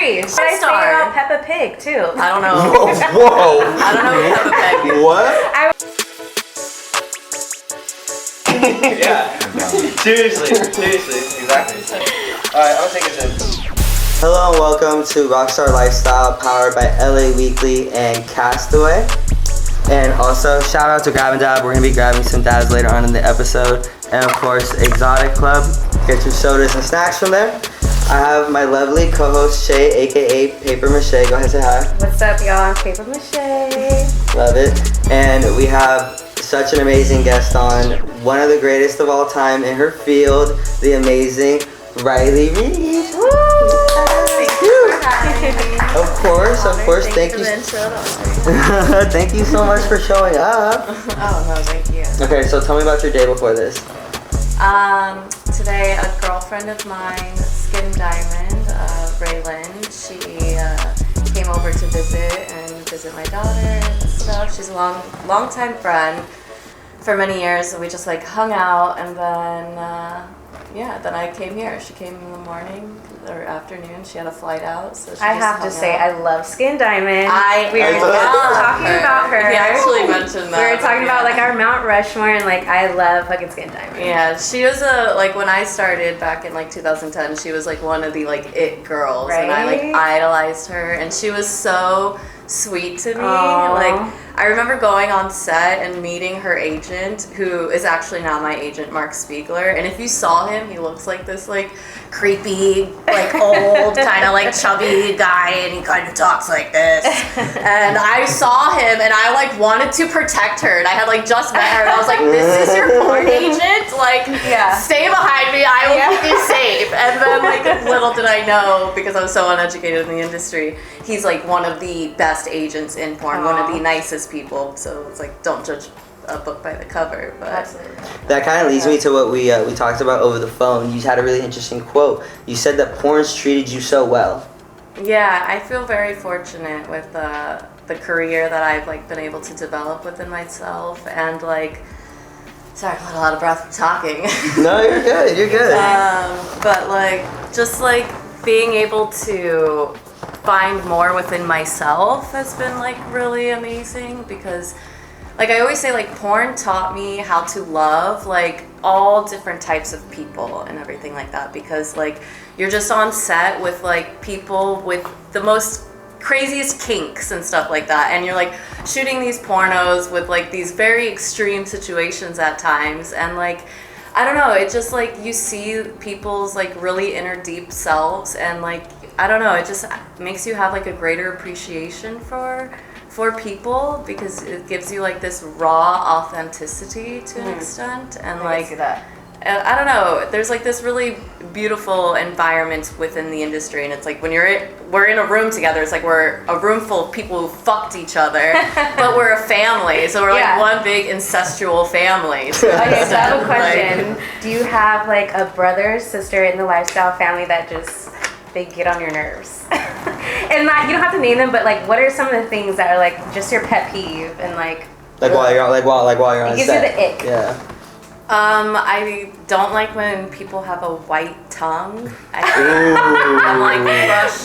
agree. What I say about Peppa Pig too? I don't know. Whoa. I don't know who Peppa Pig is. What? Yeah. Seriously. Exactly. Alright, I'll take a sip. Hello and welcome to Rockstar Lifestyle, powered by LA Weekly and Castaway. And also, shout out to Grab and Dab. We're going to be grabbing some dabs later on in the episode. And of course, Exotic Club. Get your sodas and snacks from there. I have my lovely co-host Shay, aka PAPERma Shay. Go ahead and say hi. What's up, y'all? I'm PAPERma Shay. Love it. And we have such an amazing guest on. One of the greatest of all time in her field, the amazing Riley Reid. Woo! Thank you for having me. Of course. Thank you. Thank you so much for showing up. Oh, no, thank you. Okay, so tell me about your day before this. Today, a girlfriend of mine, Skin Diamond, Raylan, she came over to visit my daughter and stuff. She's a long time friend for many years, and we just like hung out, and then I came here. She came in the morning or afternoon. She had a flight out, so I have to say, I love Skin Diamond. We were talking about her. He actually mentioned that. We were talking about like our Mount Rushmore, and like I love fucking Skin Diamond. Yeah, she was like when I started back in like 2010, she was like one of the like it girls, right? And I like idolized her, and she was so sweet to me. Aww. Like I remember going on set and meeting her agent, who is actually now my agent, Mark Spiegler. And if you saw him, he looks like this like creepy, like old, kind of like chubby guy, and he kind of talks like this. And I saw him, and I like wanted to protect her, and I had like just met her, and I was like, "This is your porn agent? Like, stay behind me. I will keep you safe." And then like little did I know, because I was so uneducated in the industry, he's like one of the best agents in porn, one of the nicest people. So it's like, don't judge a book by the cover. But absolutely. That kind of leads me to what we talked about over the phone. You had a really interesting quote. You said that porn's treated you so well. Yeah, I feel very fortunate with the career that I've like been able to develop within myself, and like, sorry, I got a lot of breath from talking. No, you're good. You're good. But like, just like being able to find more within myself has been like really amazing, because like I always say, like porn taught me how to love like all different types of people and everything like that, because like you're just on set with like people with the most craziest kinks and stuff like that, and you're like shooting these pornos with like these very extreme situations at times, and like I don't know, it just like you see people's like really inner deep selves, and like I don't know, it just makes you have like a greater appreciation for people, because it gives you like this raw authenticity to an extent, and like I don't know, there's like this really beautiful environment within the industry, and it's like when we're in a room together, it's like we're a room full of people who fucked each other, but we're a family, so we're like one big incestual family. So okay, so I have a question. Do you have like a brother, sister in the lifestyle family that just they get on your nerves? And not, you don't have to name them, but like what are some of the things that are like just your pet peeve, and like while you're on it gives set. you the ick? Yeah. I don't like when people have a white tongue. I'm like,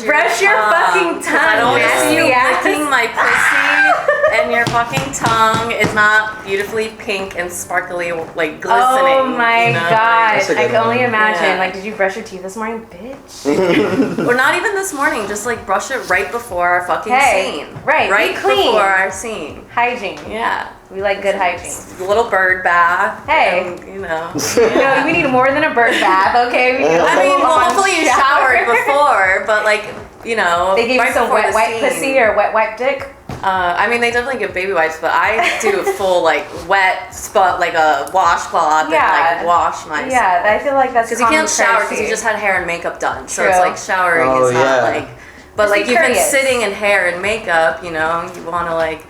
brush your fucking tongue. I don't want you licking my pussy, and your fucking tongue is not beautifully pink and sparkly, like glistening. Oh my gosh, I can only imagine. Yeah. Like, did you brush your teeth this morning, bitch? Or not even this morning, just like brush it right before our fucking scene. Right, be clean. Before our scene. Hygiene. Yeah. We like good hygiene. A little bird bath. Hey. And, you know. No, we need more than a bird bath, okay? We need I mean, well, hopefully you showered before, but like, you know. They gave you some wet wipe pussy or wet wipe dick? I mean, they definitely give baby wipes, but I do a full like wet spot, like a washcloth, and like wash myself. Yeah, I feel like that's because you can't shower because you just had hair and makeup done, so it's like showering is not like. But just like you've been sitting in hair and makeup, you know, you want to like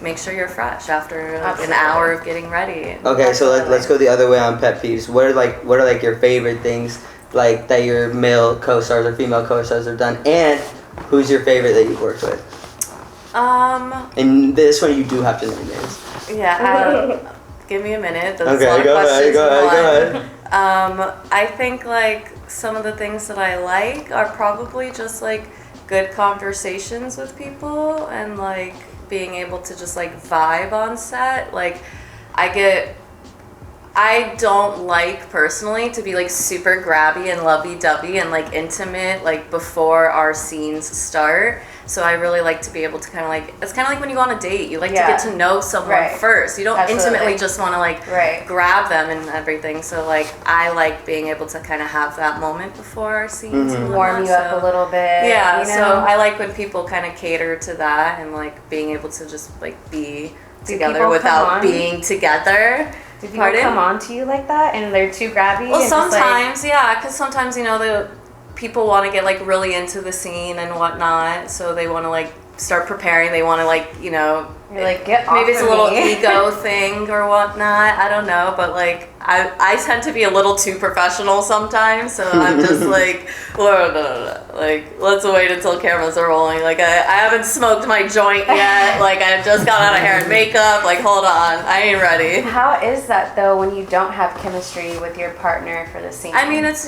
make sure you're fresh after like, an hour of getting ready. Okay, so let's go the other way on pet peeves. What are like your favorite things like that your male co-stars or female co-stars have done, and who's your favorite that you've worked with? And this one you do have to name names. Yeah. Give me a minute. That's okay, a lot of go questions. ahead. I think like some of the things that I like are probably just like good conversations with people and like being able to just like vibe on set. Like I don't like personally to be like super grabby and lovey-dovey and like intimate like before our scenes start. So I really like to be able to kind of like, it's kind of like when you go on a date, you like to get to know someone first. You don't intimately just want to like grab them and everything. So like I like being able to kind of have that moment before our scenes. And warm you up a little bit. Yeah, you know? so I like when people kind of cater to that and like being able to just like be together without being together. Do people come on to you like that and they're too grabby? Well, sometimes, yeah, because sometimes, you know, the people want to get like really into the scene and whatnot, so they want to like start preparing. They want to like, you know, you're like, get off maybe it's of a little me. ego thing or whatnot. I don't know, but like I tend to be a little too professional sometimes, so I'm just like, like let's wait until cameras are rolling. Like I haven't smoked my joint yet. Like I've just got out of hair and makeup. Like hold on, I ain't ready. How is that though when you don't have chemistry with your partner for the scene? I mean, it's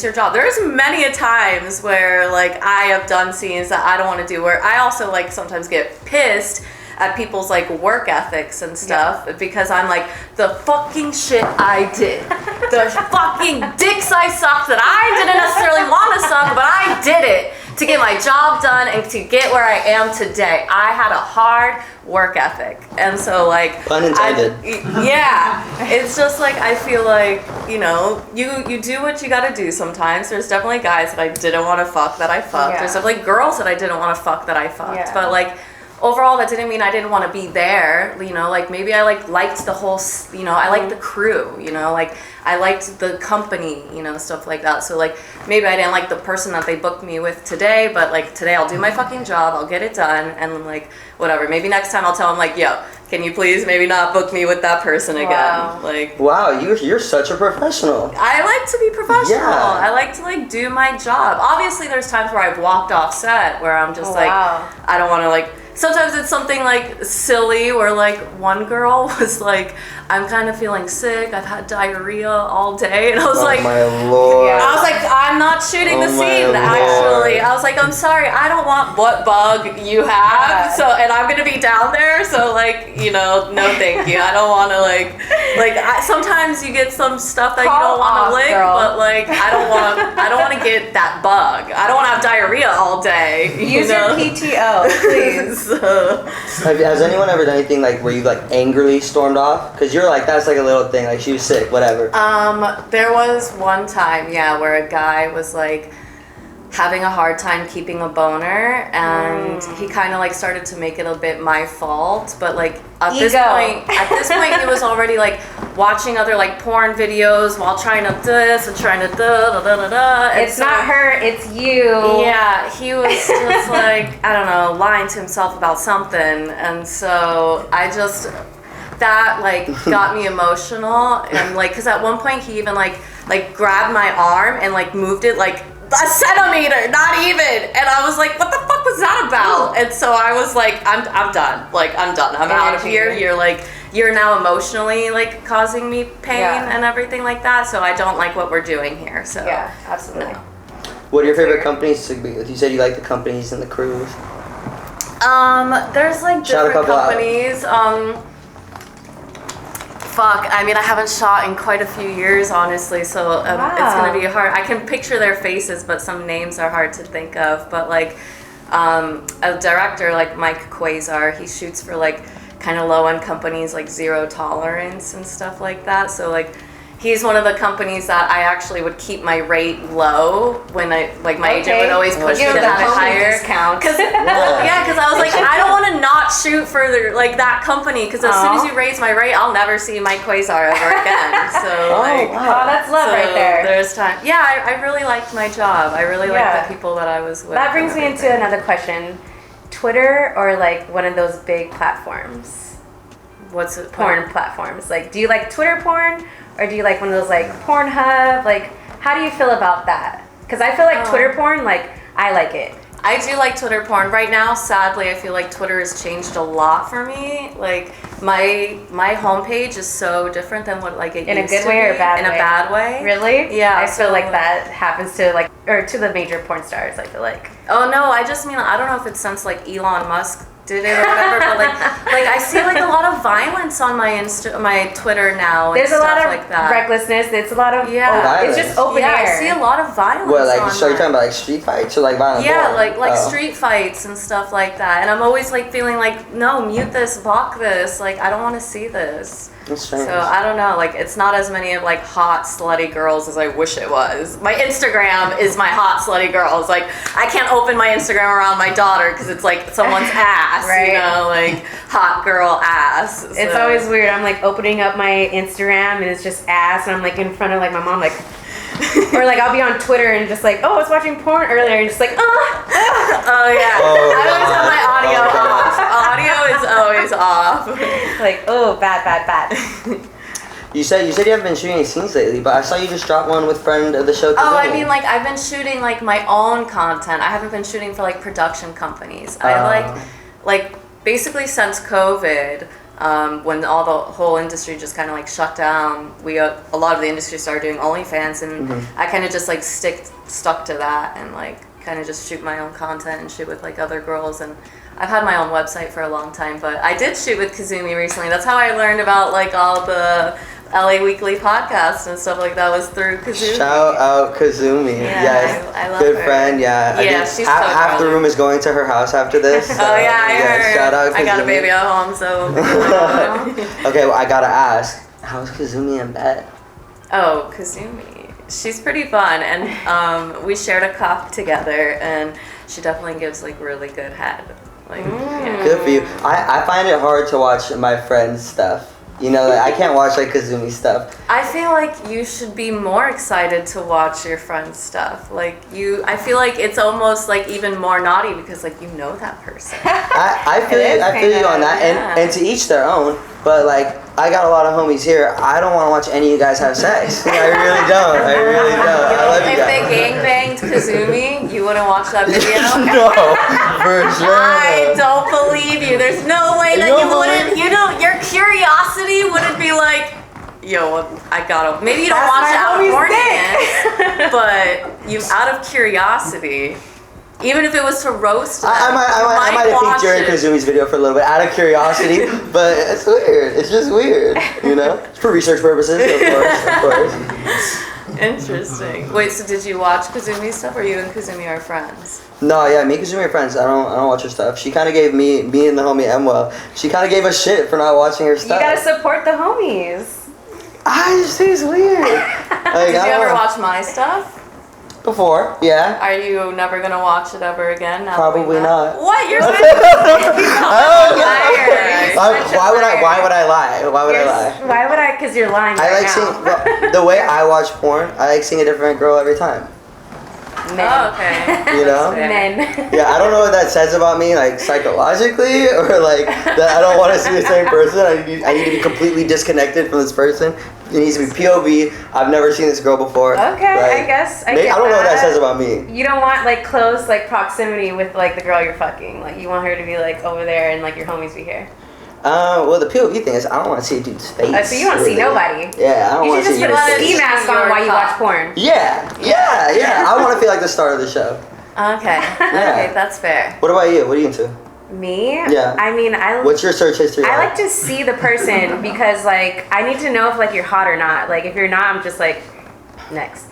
your job. There's many a times where like I have done scenes that I don't want to do. Where I also like sometimes get pissed at people's like work ethics and stuff because I'm like, the fucking shit I did, the fucking dicks I sucked that I didn't necessarily want to suck, but I did it to get my job done and to get where I am today. I had a hard work ethic, and so like pun intended. It's just like I feel like, you know, you do what you gotta do sometimes. There's definitely guys that I didn't want to fuck that I fucked. There's definitely girls that I didn't want to fuck that I fucked, but like overall, that didn't mean I didn't want to be there, you know, like maybe I like liked the whole, you know, I liked the crew, you know, like I liked the company, you know, stuff like that. So like maybe I didn't like the person that they booked me with today, but like today I'll do my fucking job, I'll get it done, and like whatever. Maybe next time I'll tell them like, yo, can you please maybe not book me with that person again? Like, wow, you're such a professional. I like to be professional. Yeah. I like to like do my job. Obviously there's times where I've walked off set where I'm just I don't want to like, sometimes it's something like silly where like one girl was like, I'm kind of feeling sick, I've had diarrhea all day, and I was like, my Lord. I was like, I'm not shooting the scene actually. I was like, I'm sorry, I don't want what bug you have, so, and I'm gonna be down there, so like, you know, no thank you. I don't want to like sometimes you get some stuff that you don't want to lick, but like I don't want to get that bug. I don't want to have diarrhea all day. Use your PTO, please. Has anyone ever done anything like where you like angrily stormed off? Because you're like, that's like a little thing, like she was sick, whatever. There was one time, where a guy was like having a hard time keeping a boner, and he kind of like started to make it a bit my fault, but like at this point he was already like watching other like porn videos while trying to this and trying to da. It's so, not her, it's you. Yeah, he was just like, I don't know, lying to himself about something, and so that like got me emotional, and like because at one point he even like grabbed my arm and like moved it like a centimeter, not even, and I was like, what the fuck was that about? And so I was like, I'm done, like I'm done, I'm out of here. You're now emotionally like causing me pain and everything like that, so I don't like what we're doing here. So yeah, absolutely. No. What are your favorite companies to be with? You said you like the companies and the crews. There's like different companies. I mean, I haven't shot in quite a few years, honestly, so it's gonna be hard. I can picture their faces, but some names are hard to think of. But like a director like Mike Quasar, he shoots for like kind of low-end companies like Zero Tolerance and stuff like that. So like he's one of the companies that I actually would keep my rate low when I like my agent would always push me to have it higher. Because I was like, I don't want to not shoot for like that company, because as soon as you raise my rate, I'll never see Mike Quasar ever again. So that's love right there. There's time. Yeah, I really liked my job. I really liked the people that I was with. That brings me into another question: Twitter or like one of those big platforms? What's it? Porn platforms. Like, do you like Twitter porn? Or do you like one of those like Pornhub? Like, how do you feel about that? Because I feel like Twitter porn, like, I like it. I do like Twitter porn. Right now, sadly, I feel like Twitter has changed a lot for me. Like, my homepage is so different than what like it In a used good to way or be. a bad way? In a bad way. Really? Yeah, I feel so- like that happens to like, or to the major porn stars, I feel like. Oh no, I just mean I don't know if it's since like Elon Musk did it or whatever, but like I see like a lot of violence on my Twitter now. And There's a stuff lot of like that. recklessness. It's a lot of, Yeah. it's just open Yeah, air. I see a lot of violence. What, like, on so you're that. talking about like street fights or like violent Yeah, porn? like Oh. street fights and stuff like that. And I'm always like feeling like, no, mute this, block this. Like I don't want to see this. That's strange. So I don't know. Like it's not as many of like hot slutty girls as I wish it was. My Instagram is my hot slutty girls. Like I can't open my Instagram around my daughter because it's like someone's ass. Right. You know, like hot girl ass. It's So- always weird. I'm like opening up my Instagram and it's just ass, and I'm like in front of like my mom, like, or like I'll be on Twitter and just like, oh, I was watching porn earlier, and just like, Oh yeah. Oh, I always have my audio God. off. Audio is always off. like, oh, bad. You said you haven't been shooting any scenes lately, but I saw you just drop one with friend of the show. Oh, I Kazumi. mean, like I've been shooting like my own content. I haven't been shooting for like production companies. I like basically since COVID, when the whole industry just kind of like shut down, a lot of the industry started doing OnlyFans, and I kind of just like stuck to that and like kind of just shoot my own content and shoot with like other girls. And I've had my own website for a long time, but I did shoot with Kazumi recently. That's how I learned about like all the LA Weekly podcast and stuff like that, was through Kazumi. Shout out Kazumi. Yeah, Yes. I love Good her. friend, yeah. I Yeah, think she's half so the good. room is going to her house after this. So, Oh yeah, I heard. Shout out Kazumi. I got a baby at home, so. Okay, well, I gotta ask, how's Kazumi in bed? Oh, Kazumi. She's pretty fun, and we shared a cock together, and she definitely gives like really good head. Like, yeah. Good for you. I find it hard to watch my friends' stuff. You know, like, I can't watch like Kazumi stuff. I feel like you should be more excited to watch your friend's stuff. Like I feel like it's almost like even more naughty because like you know that person. I feel It you. is I feel you kinda, on that, yeah. and to each their own. But like, I got a lot of homies here. I don't want to watch any of you guys have sex. I really don't. I really don't. I love you If they guys. gangbanged Kazumi, you wouldn't watch that video. No, for sure. I don't believe you. There's no way that You you don't wouldn't. You know, your curiosity wouldn't be like, yo, I gotta. Maybe you don't That's watch my out of homie's horniness, but you out of curiosity. Even if it was to roast them, I might have watch peeked during it. Kazumi's video for a little bit out of curiosity, but it's weird. It's just weird, you know? It's for research purposes, of course. Interesting. Wait, so did you watch Kazumi's stuff, or you and Kazumi are friends? No, yeah, me and Kazumi are friends. I don't watch her stuff. She kind of gave me and the homie Emwell, she kind of gave us shit for not watching her You stuff. gotta support the homies. I just think it's weird. Like, Did you I don't ever know. watch my stuff? Before, yeah. Are you never gonna watch it ever again? Now that we Probably met? not. What? You're I don't know. liar. Why would I lie? Why would I lie? Why would I? Because you're lying I right like now. seeing well, the way I watch porn. I like seeing a different girl every time. Men. Oh, okay. You know? fair. Men. Yeah, I don't know what that says about me, like psychologically, or like that I don't want to see the same person. I need to be completely disconnected from this person. It needs to be POV. I've never seen this girl before. Okay, I guess I I get don't know what that that. says about me. You don't want like close like proximity with like the girl you're fucking. Like you want her to be like over there and like your homies be here. Well, the POV thing is I don't want to see a dude's face. So you want to see really. nobody. Yeah, I don't You want should to just see put his a ski face. mask on while you watch porn. Yeah. I want to feel like the star of the show. Okay. Okay, that's fair. What about you? What are you into? Me? Yeah. I mean, What's your search history? I like to see the person because like I need to know if like you're hot or not. Like if you're not, I'm just like next.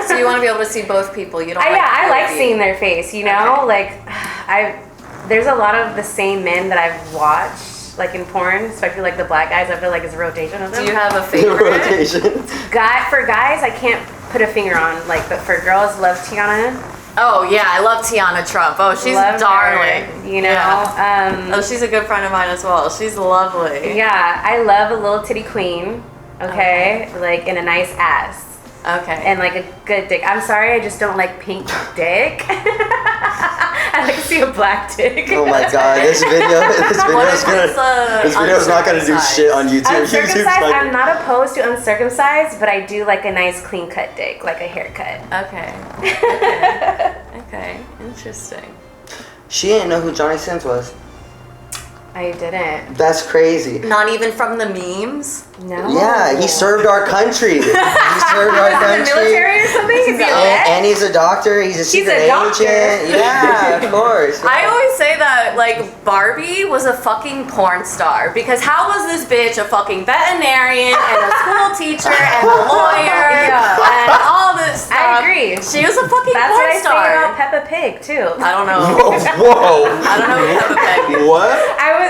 So you want to be able to see both people. You don't. I like POV. seeing their face. You know, Okay. like there's a lot of the same men that I've watched like in porn, especially like the black guys. I feel like it's a rotation of them. Do you have a the favorite? rotation. For guys, I can't put a finger on. Like, but for girls, love Tiana. Oh yeah, I love Tiana Trump. Oh, she's Love darling. her, you know. Yeah. Oh, she's a good friend of mine as well. She's lovely. Yeah, I love a little titty queen. Okay, like and a nice ass. Okay. And like a good dick. I'm sorry, I just don't like pink dick. I like to see a black dick. Oh my god, this video is not gonna do shit on YouTube. YouTube's Uncircumcised, like, I'm not opposed to uncircumcised, but I do like a nice clean cut dick, like a haircut. Okay. Okay. Interesting. she didn't know who Johnny Sins was. I didn't. That's crazy. Not even from the memes? No. Yeah, he served our country. He served our In country. the military or something? Is he a vet? And he's a doctor. He's a secret doctor. agent. Yeah, of course. I always say that, like, Barbie was a fucking porn star. Because how was this bitch a fucking veterinarian and a school teacher and a lawyer and all this stuff? I agree. She was a fucking That's porn what I star. say about Peppa Pig too. I don't know. Whoa. I don't know Peppa Pig. What?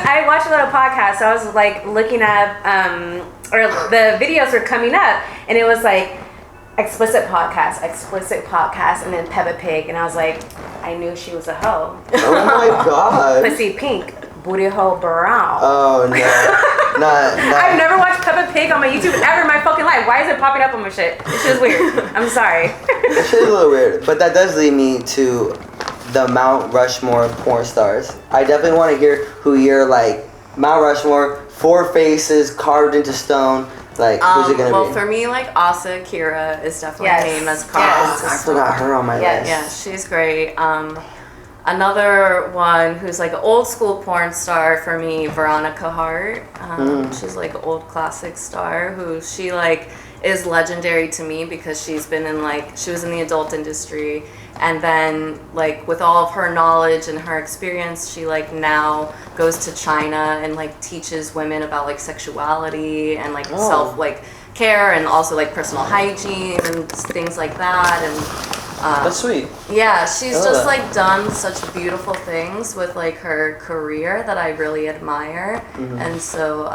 I watched a little podcast, so I was like looking up, or the videos were coming up, and it was like explicit podcast, and then Peppa Pig, and I was like, I knew she was a hoe. Oh my god. Pussy pink, booty hole brown. Oh no. Not. I've never watched Peppa Pig on my YouTube ever in my fucking life. Why is it popping up on my shit? This shit is weird. I'm sorry. This shit is a little weird, but that does lead me to the Mount Rushmore porn stars. I definitely want to hear who you're like. Mount Rushmore, 4 faces carved into stone. Like, who's it gonna well, be? for me, like, Asa Kira is definitely Yes. named as Yes. carved. I forgot her on my list. Yeah, she's great. Another one who's like an old school porn star for me, Veronica Hart. She's like an old classic star who she like is legendary to me because she's been in like, she was in the adult industry, and then like with all of her knowledge and her experience, she like now goes to China and like teaches women about like sexuality and like self like care and also like personal hygiene and things like that. And That's sweet. yeah, she's I love just that. like done such beautiful things with like her career that I really admire. And so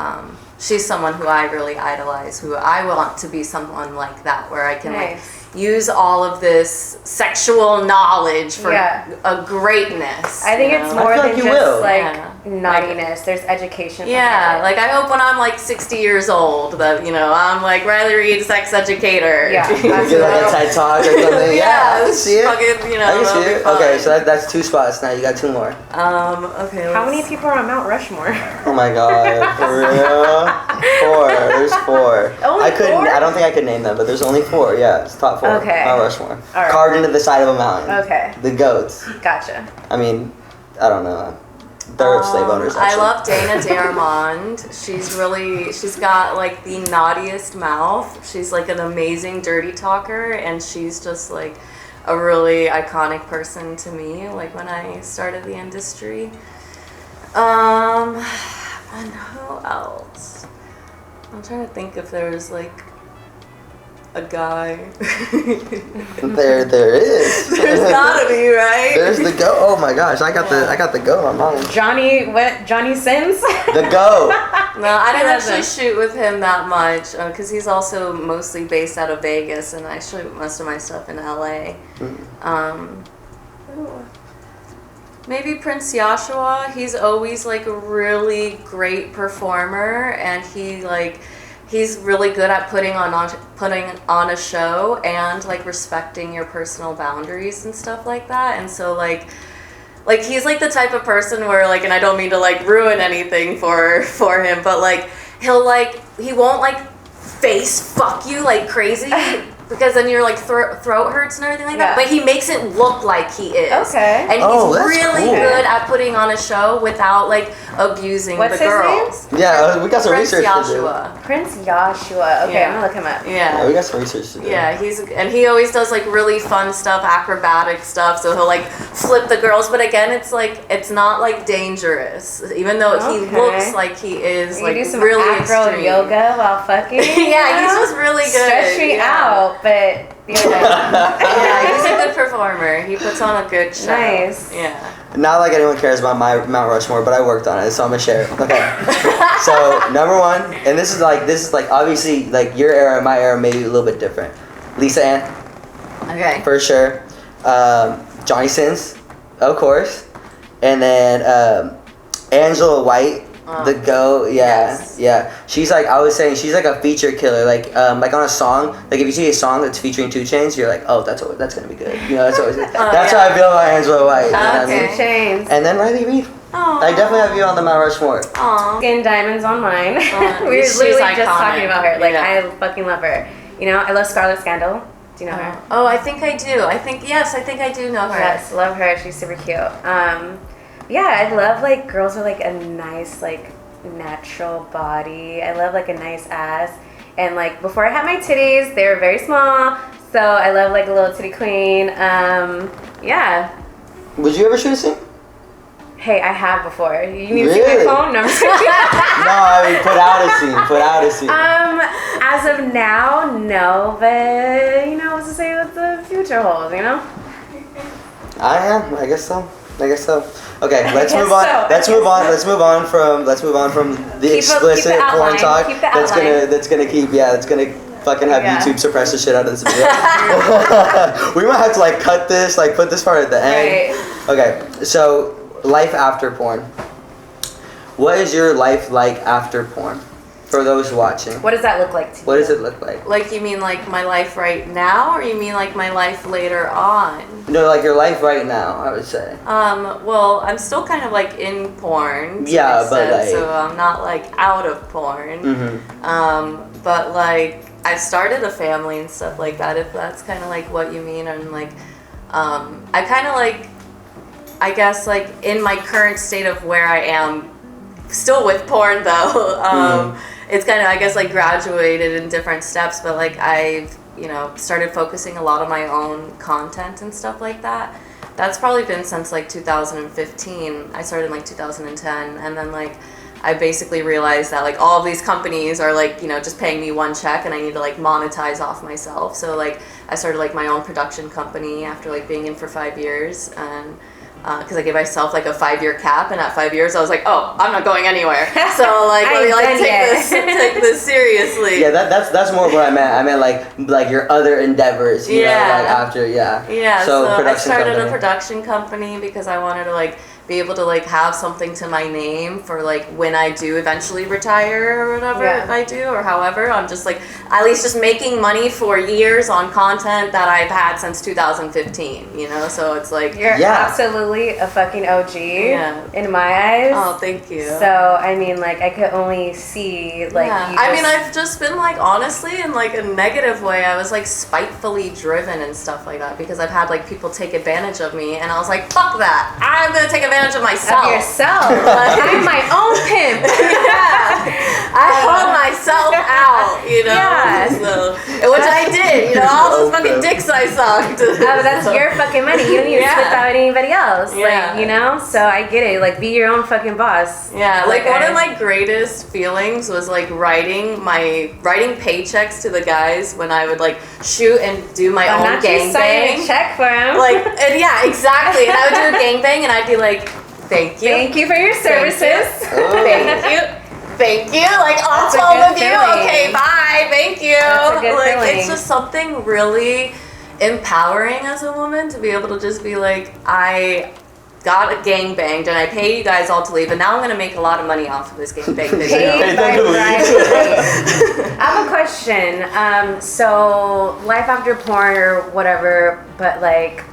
she's someone who I really idolize, who I want to be someone like that, where I can like use all of this sexual knowledge for a greatness. I think you it's know? more I feel than like you just will. like naughtiness. There's education. Yeah, behind it. like I hope when I'm like 60 years old that, you know, I'm like Riley Reid, sex educator. Yeah, You get like a TED Talk or something. Yeah, I can see it. Fucking, you know, I can that'll see be it. fun. Okay, so that's 2 spots now. You got 2 more. Okay. How many people are on Mount Rushmore? Oh my god, for real? 4. There's 4. Only I couldn't. 4? I don't think I could name them, but there's only 4. Yeah, it's top 4. Okay. Mount Rushmore. All right. Carved into the side of a mountain. Okay. The goats. Gotcha. I mean, I don't know. They're slave owners. I Actually. love Dana D'Armond. She's got like the naughtiest mouth. She's like an amazing dirty talker, and she's just like a really iconic person to me, like when I started the industry. And who else? I'm trying to think if there's like a guy. There is. There's gotta be, right? There's the goat. Oh my gosh, I got the goat on mine. Johnny Sins? The goat. No, I didn't Who actually doesn't? shoot with him that much because he's also mostly based out of Vegas, and I shoot most of my stuff in LA. Maybe Prince Joshua. He's always like a really great performer, and he's really good at putting on a show and like respecting your personal boundaries and stuff like that. And so like he's like the type of person where like, and I don't mean to like ruin anything for him, but like he won't like face fuck you like crazy because then your like throat hurts and everything like that. But he makes it look like he is. Okay. And Oh, he's that's really cool. good at putting on a show without like abusing What's the his girls. Yeah, we got some Prince research Joshua. Prince Joshua. Okay, I'm gonna look him up. to do. Yeah, Yeah. we got some research to do. Yeah, he always does like really fun stuff, acrobatic stuff. So he'll like flip the girls, but again, it's not like dangerous, even though he Okay. looks like he is You like do some really acro extreme. yoga while fucking. Yeah, he's just really good. Stretch me out, but Yeah, he's a good performer. He puts on a good show. Nice. Yeah. Not like anyone cares about my Mount Rushmore, but I worked on it, so I'm gonna share it. Okay. So number 1, and this is like obviously like your era and my era maybe a little bit different. Lisa Ann, Okay. for sure. Johnny Sins, of course, and then Angela White. The GOAT, Yes. yeah. She's like, I was saying, she's like a feature killer. Like on a song, like if you see a song that's featuring 2 Chainz, you're like, oh, that's gonna be good. You know, that's always. That's how I feel about Angela White. You know what I mean? Okay. Chains. And then Riley Reid. Aww. I definitely have you on the Mount Rushmore. Aww. Skin diamonds on mine. We were She's literally just iconic. talking about her. Like Yeah. I fucking love her. You know, I love Scarlet Scandal. Do you know her? Oh, I think I do. I think I do know her. Yes, love her. She's super cute. yeah, I love like girls with like a nice like natural body. I love like a nice ass. And like before I had my titties, they were very small. So I love like a little titty queen. Yeah. Would you ever shoot a scene? Hey, I have before. You need to Really? see my phone? No, I'm just kidding. No, I mean put out a scene. As of now, no, but you know, what's to say what the future holds, you know? I guess so. Okay, let's guess move on. so. Let's move on from the explicit keep the porn outline. talk. Keep the outline. That's gonna fucking have Yeah. YouTube suppress the shit out of this video. We might have to like cut this, like put this part at the end. Right. Okay, so life after porn. What is your life like after porn? For those watching. What does that look like to you? What does it look like? Like, you mean like my life right now, or you mean like my life later on? No, like your life right now, I would say. Well, I'm still kind of like in porn. Yeah, but like, so I'm not like out of porn. But like, I started a family and stuff like that, if that's kind of like what you mean. And like, I kind of like, I guess like in my current state of where I am, still with porn though, it's kind of, I guess, like graduated in different steps, but like I've, you know, started focusing a lot on my own content and stuff like that. That's probably been since like 2015. I started in like 2010, and then like I basically realized that like all of these companies are like, you know, just paying me one check, and I need to like monetize off myself. So like I started like my own production company after like being in for 5 years, and because I gave myself like a 5-year cap, and at 5 years I was like, oh, I'm not going anywhere. So like, let me like take this seriously. Yeah, that's more what I meant. I meant like your other endeavors. You know, like after, Yeah. So I started a production company because I wanted to like be able to like have something to my name for like when I do eventually retire or whatever, if I do, or however. I'm just like at least just making money for years on content that I've had since 2015, you know. So it's like You're absolutely a fucking OG in my eyes. Oh, thank you. So I mean, like I could only see like you I mean, I've just been like, honestly, in like a negative way, I was like spitefully driven and stuff like that, because I've had like people take advantage of me, and I was like, fuck that, I'm gonna take advantage of myself. Of yourself. I'm my own pimp. I hold myself out, you know. So, which I did, you know, all those fucking dicks I sucked. But that's your fucking money. You don't need to split that with anybody else. Like, you know? So I get it. Like, be your own fucking boss. Yeah, like one of my greatest feelings was like writing paychecks to the guys when I would like shoot and do my own gangbang. A check for him. Like, and yeah, exactly. And I would do a gangbang, and I'd be like, thank you. Thank you for your services. Thank you. Thank you. Like, all 12 of you. Okay, bye. Thank you. That's a good like, feeling. it's just something really empowering as a woman to be able to just be like, I got a gangbanged, and I pay you guys all to leave, and now I'm gonna make a lot of money off of this gangbang video. Paid by I have a question. So life after porn or whatever, but like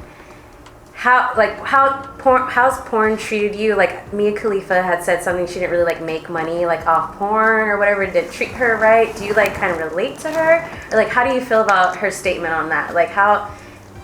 how's porn treated you? Like Mia Khalifa had said something, she didn't really like make money like off porn or whatever. Did it treat her right? Do you like kind of relate to her? Or like how do you feel about her statement on that? Like how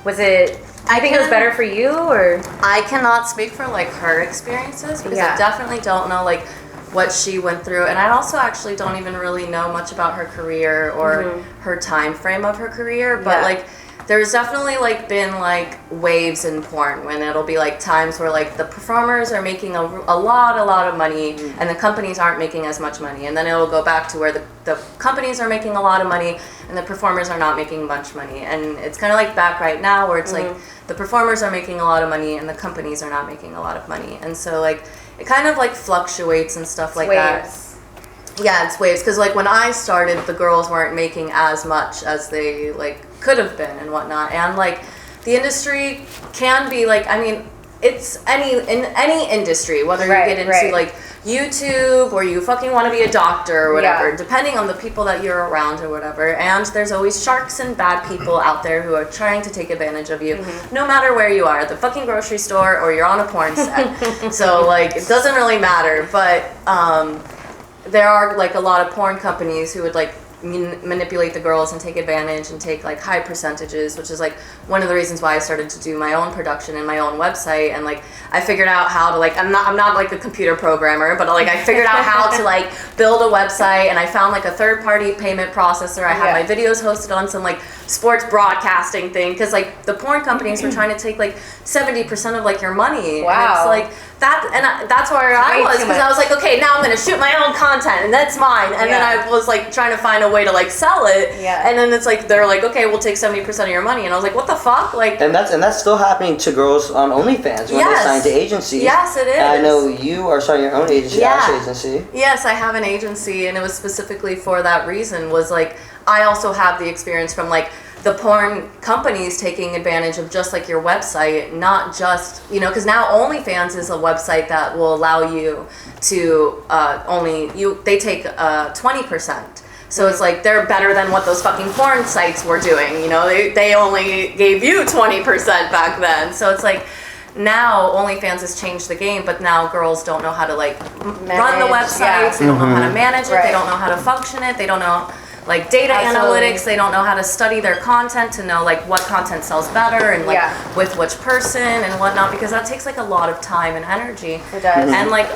was it? I think it was better for you, or I cannot speak for like her experiences, because I definitely don't know like what she went through, and I also actually don't even really know much about her career or her time frame of her career, but like there's definitely like been like waves in porn when it'll be like times where like the performers are making a lot of money and the companies aren't making as much money, and then it'll go back to where the companies are making a lot of money and the performers are not making much money, and it's kind of like back right now where it's like the performers are making a lot of money and the companies are not making a lot of money, and so like it kind of like fluctuates and stuff like that. Yeah, it's waves, because like when I started, the girls weren't making as much as they like could have been and whatnot, and like the industry can be like, I mean, it's in any industry, whether you get into like YouTube or you fucking want to be a doctor or whatever, depending on the people that you're around or whatever, and there's always sharks and bad people out there who are trying to take advantage of you, no matter where you are, at the fucking grocery store or you're on a porn set. So like it doesn't really matter, but there are like a lot of porn companies who would like manipulate the girls and take advantage and take like high percentages, which is like one of the reasons why I started to do my own production and my own website. And like I figured out how to like I'm not like a computer programmer, but like I figured out how to like build a website, and I found like a third-party payment processor. I had my videos hosted on some like sports broadcasting thing, because like the porn companies were trying to take like 70% of like your money. Wow. And it's like that, and that's where I was, because I was like, okay, now I'm gonna shoot my own content and that's mine. And then I was like trying to find a way to like sell it. Yeah. And then it's like they're like, okay, we'll take 70% of your money, and I was like, what the fuck? Like, And that's still happening to girls on OnlyFans when they sign to agencies. Yes, it is. And I know you are starting your own agency, Ash Agency. Yes, I have an agency, and it was specifically for that reason. Was like I also have the experience from like the porn companies taking advantage of just like your website, not just, you know, because now OnlyFans is a website that will allow you to they take 20%. So it's like they're better than what those fucking porn sites were doing. You know, they only gave you 20% back then. So it's like now OnlyFans has changed the game, but now girls don't know how to like run the websites. They don't know how to manage it. They don't know how to function it. They don't know like data analytics. They don't know how to study their content to know like what content sells better and like with which person and whatnot, because that takes like a lot of time and energy. It does. And like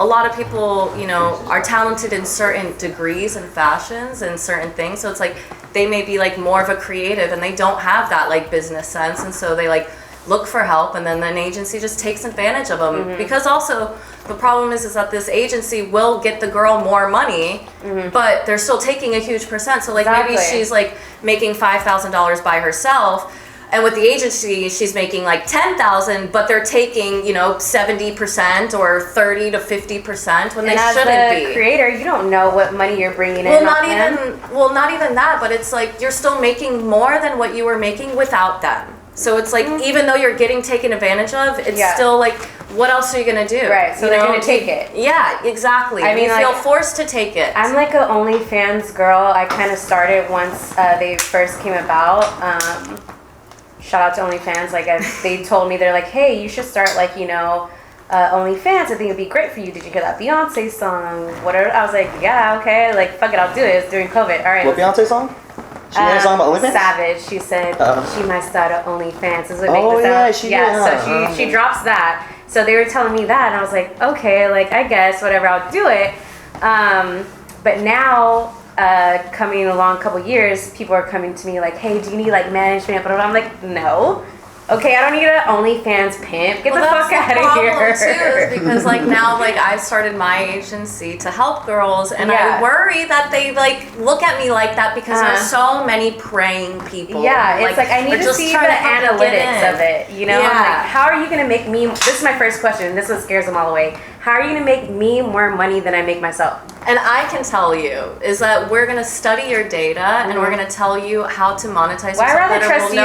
a lot of people, you know, are talented in certain degrees and fashions and certain things. So it's like they may be like more of a creative and they don't have that like business sense, and so they like look for help, and then an agency just takes advantage of them. Because also the problem is that this agency will get the girl more money, but they're still taking a huge percent. So like maybe she's like making $5,000 by herself, and with the agency she's making like $10,000, but they're taking, you know, 70% or 30 to 50% when they shouldn't be. As a creator, you don't know what money you're bringing in. Not even that, but it's like you're still making more than what you were making without them. So it's like, even though you're getting taken advantage of, it's still like, what else are you gonna do? Right, so they're gonna take it. Yeah, exactly. I mean, you feel forced to take it. I'm like an OnlyFans girl. I kind of started once they first came about. Shout out to OnlyFans. Like they told me, they're like, hey, you should start like, you know, OnlyFans. I think it'd be great for you. Did you hear that Beyonce song? Whatever. I was like, yeah, okay. Like, fuck it, I'll do it. It's during COVID. All right. What Beyonce song? She made a song about OnlyFans? Savage. She said she might start an OnlyFans. This would make she did. So she drops that. So they were telling me that, and I was like, okay, like I guess whatever, I'll do it. But now, coming along a couple years, people are coming to me like, hey, do you need like management? But I'm like, no. Okay, I don't need an OnlyFans pimp. Get the fuck out of here. Too, is because like now like I started my agency to help girls, and I worry that they like look at me like that because there's so many praying people. Yeah, it's like I need to see the analytics of it. You know, I'm like, how are you gonna make me? This is my first question, and this is what scares them all away. How are you gonna make me more money than I make myself? And I can tell you is that we're gonna study your data and we're gonna tell you how to monetize. Well, I'd rather trust you.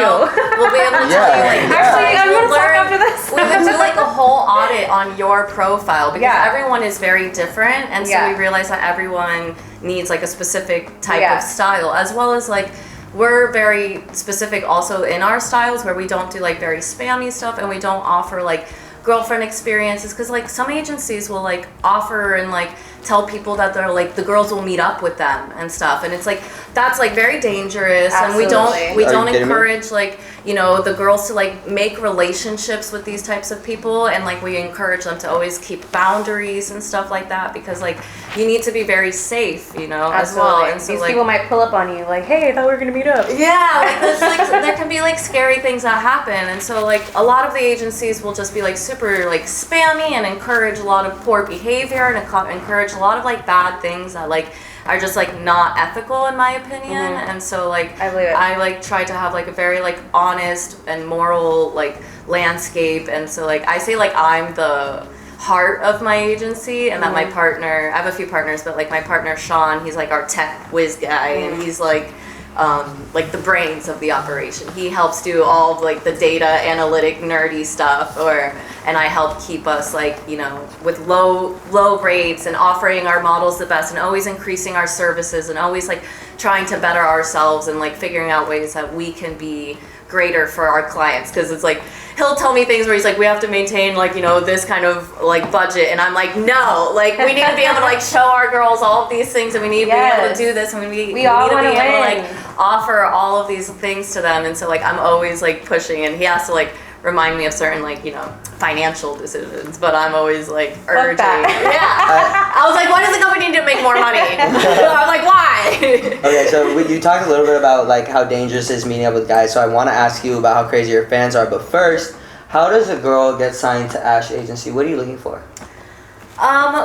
We'll be able to tell you like actually I'm gonna talk after this. We would do like a whole audit on your profile because everyone is very different, and so we realize that everyone needs like a specific type of style, as well as like we're very specific also in our styles where we don't do like very spammy stuff, and we don't offer like girlfriend experiences, because like some agencies will like offer and like tell people that they're like the girls will meet up with them and stuff, and it's like that's like very dangerous. Absolutely. And we don't encourage like, you know, the girls to like make relationships with these types of people, and like we encourage them to always keep boundaries and stuff like that, because like you need to be very safe, you know, as well. And so these like people might pull up on you like, hey, I thought we were gonna meet up. Yeah, like there's like there can be like scary things that happen, and so like a lot of the agencies will just be like super like spammy and encourage a lot of poor behavior and encourage a lot of like bad things that like are just like not ethical in my opinion. And so like I like try to have like a very like honest and moral like landscape, and so like I say like I'm the heart of my agency, and that my partner, I have a few partners, but like my partner Sean, he's like our tech whiz guy, and he's like the brains of the operation. He helps do all of like the data analytic nerdy stuff, and I help keep us like, you know, with low rates and offering our models the best and always increasing our services and always like trying to better ourselves and like figuring out ways that we can be greater for our clients, because it's like he'll tell me things where he's like, we have to maintain like, you know, this kind of like budget, and I'm like, no, like we need to be able to like show our girls all of these things, and we need to be able to do this, and we need all to be able win. to like offer all of these things to them. And so like I'm always like pushing, and he has to like remind me of certain like, you know, financial decisions, but I'm always like urging. I was like, why does the company need to make more money? I'm like, why? Okay, so you talked a little bit about like how dangerous it is meeting up with guys, so I want to ask you about how crazy your fans are, but first, how does a girl get signed to Ash Agency? What are you looking for?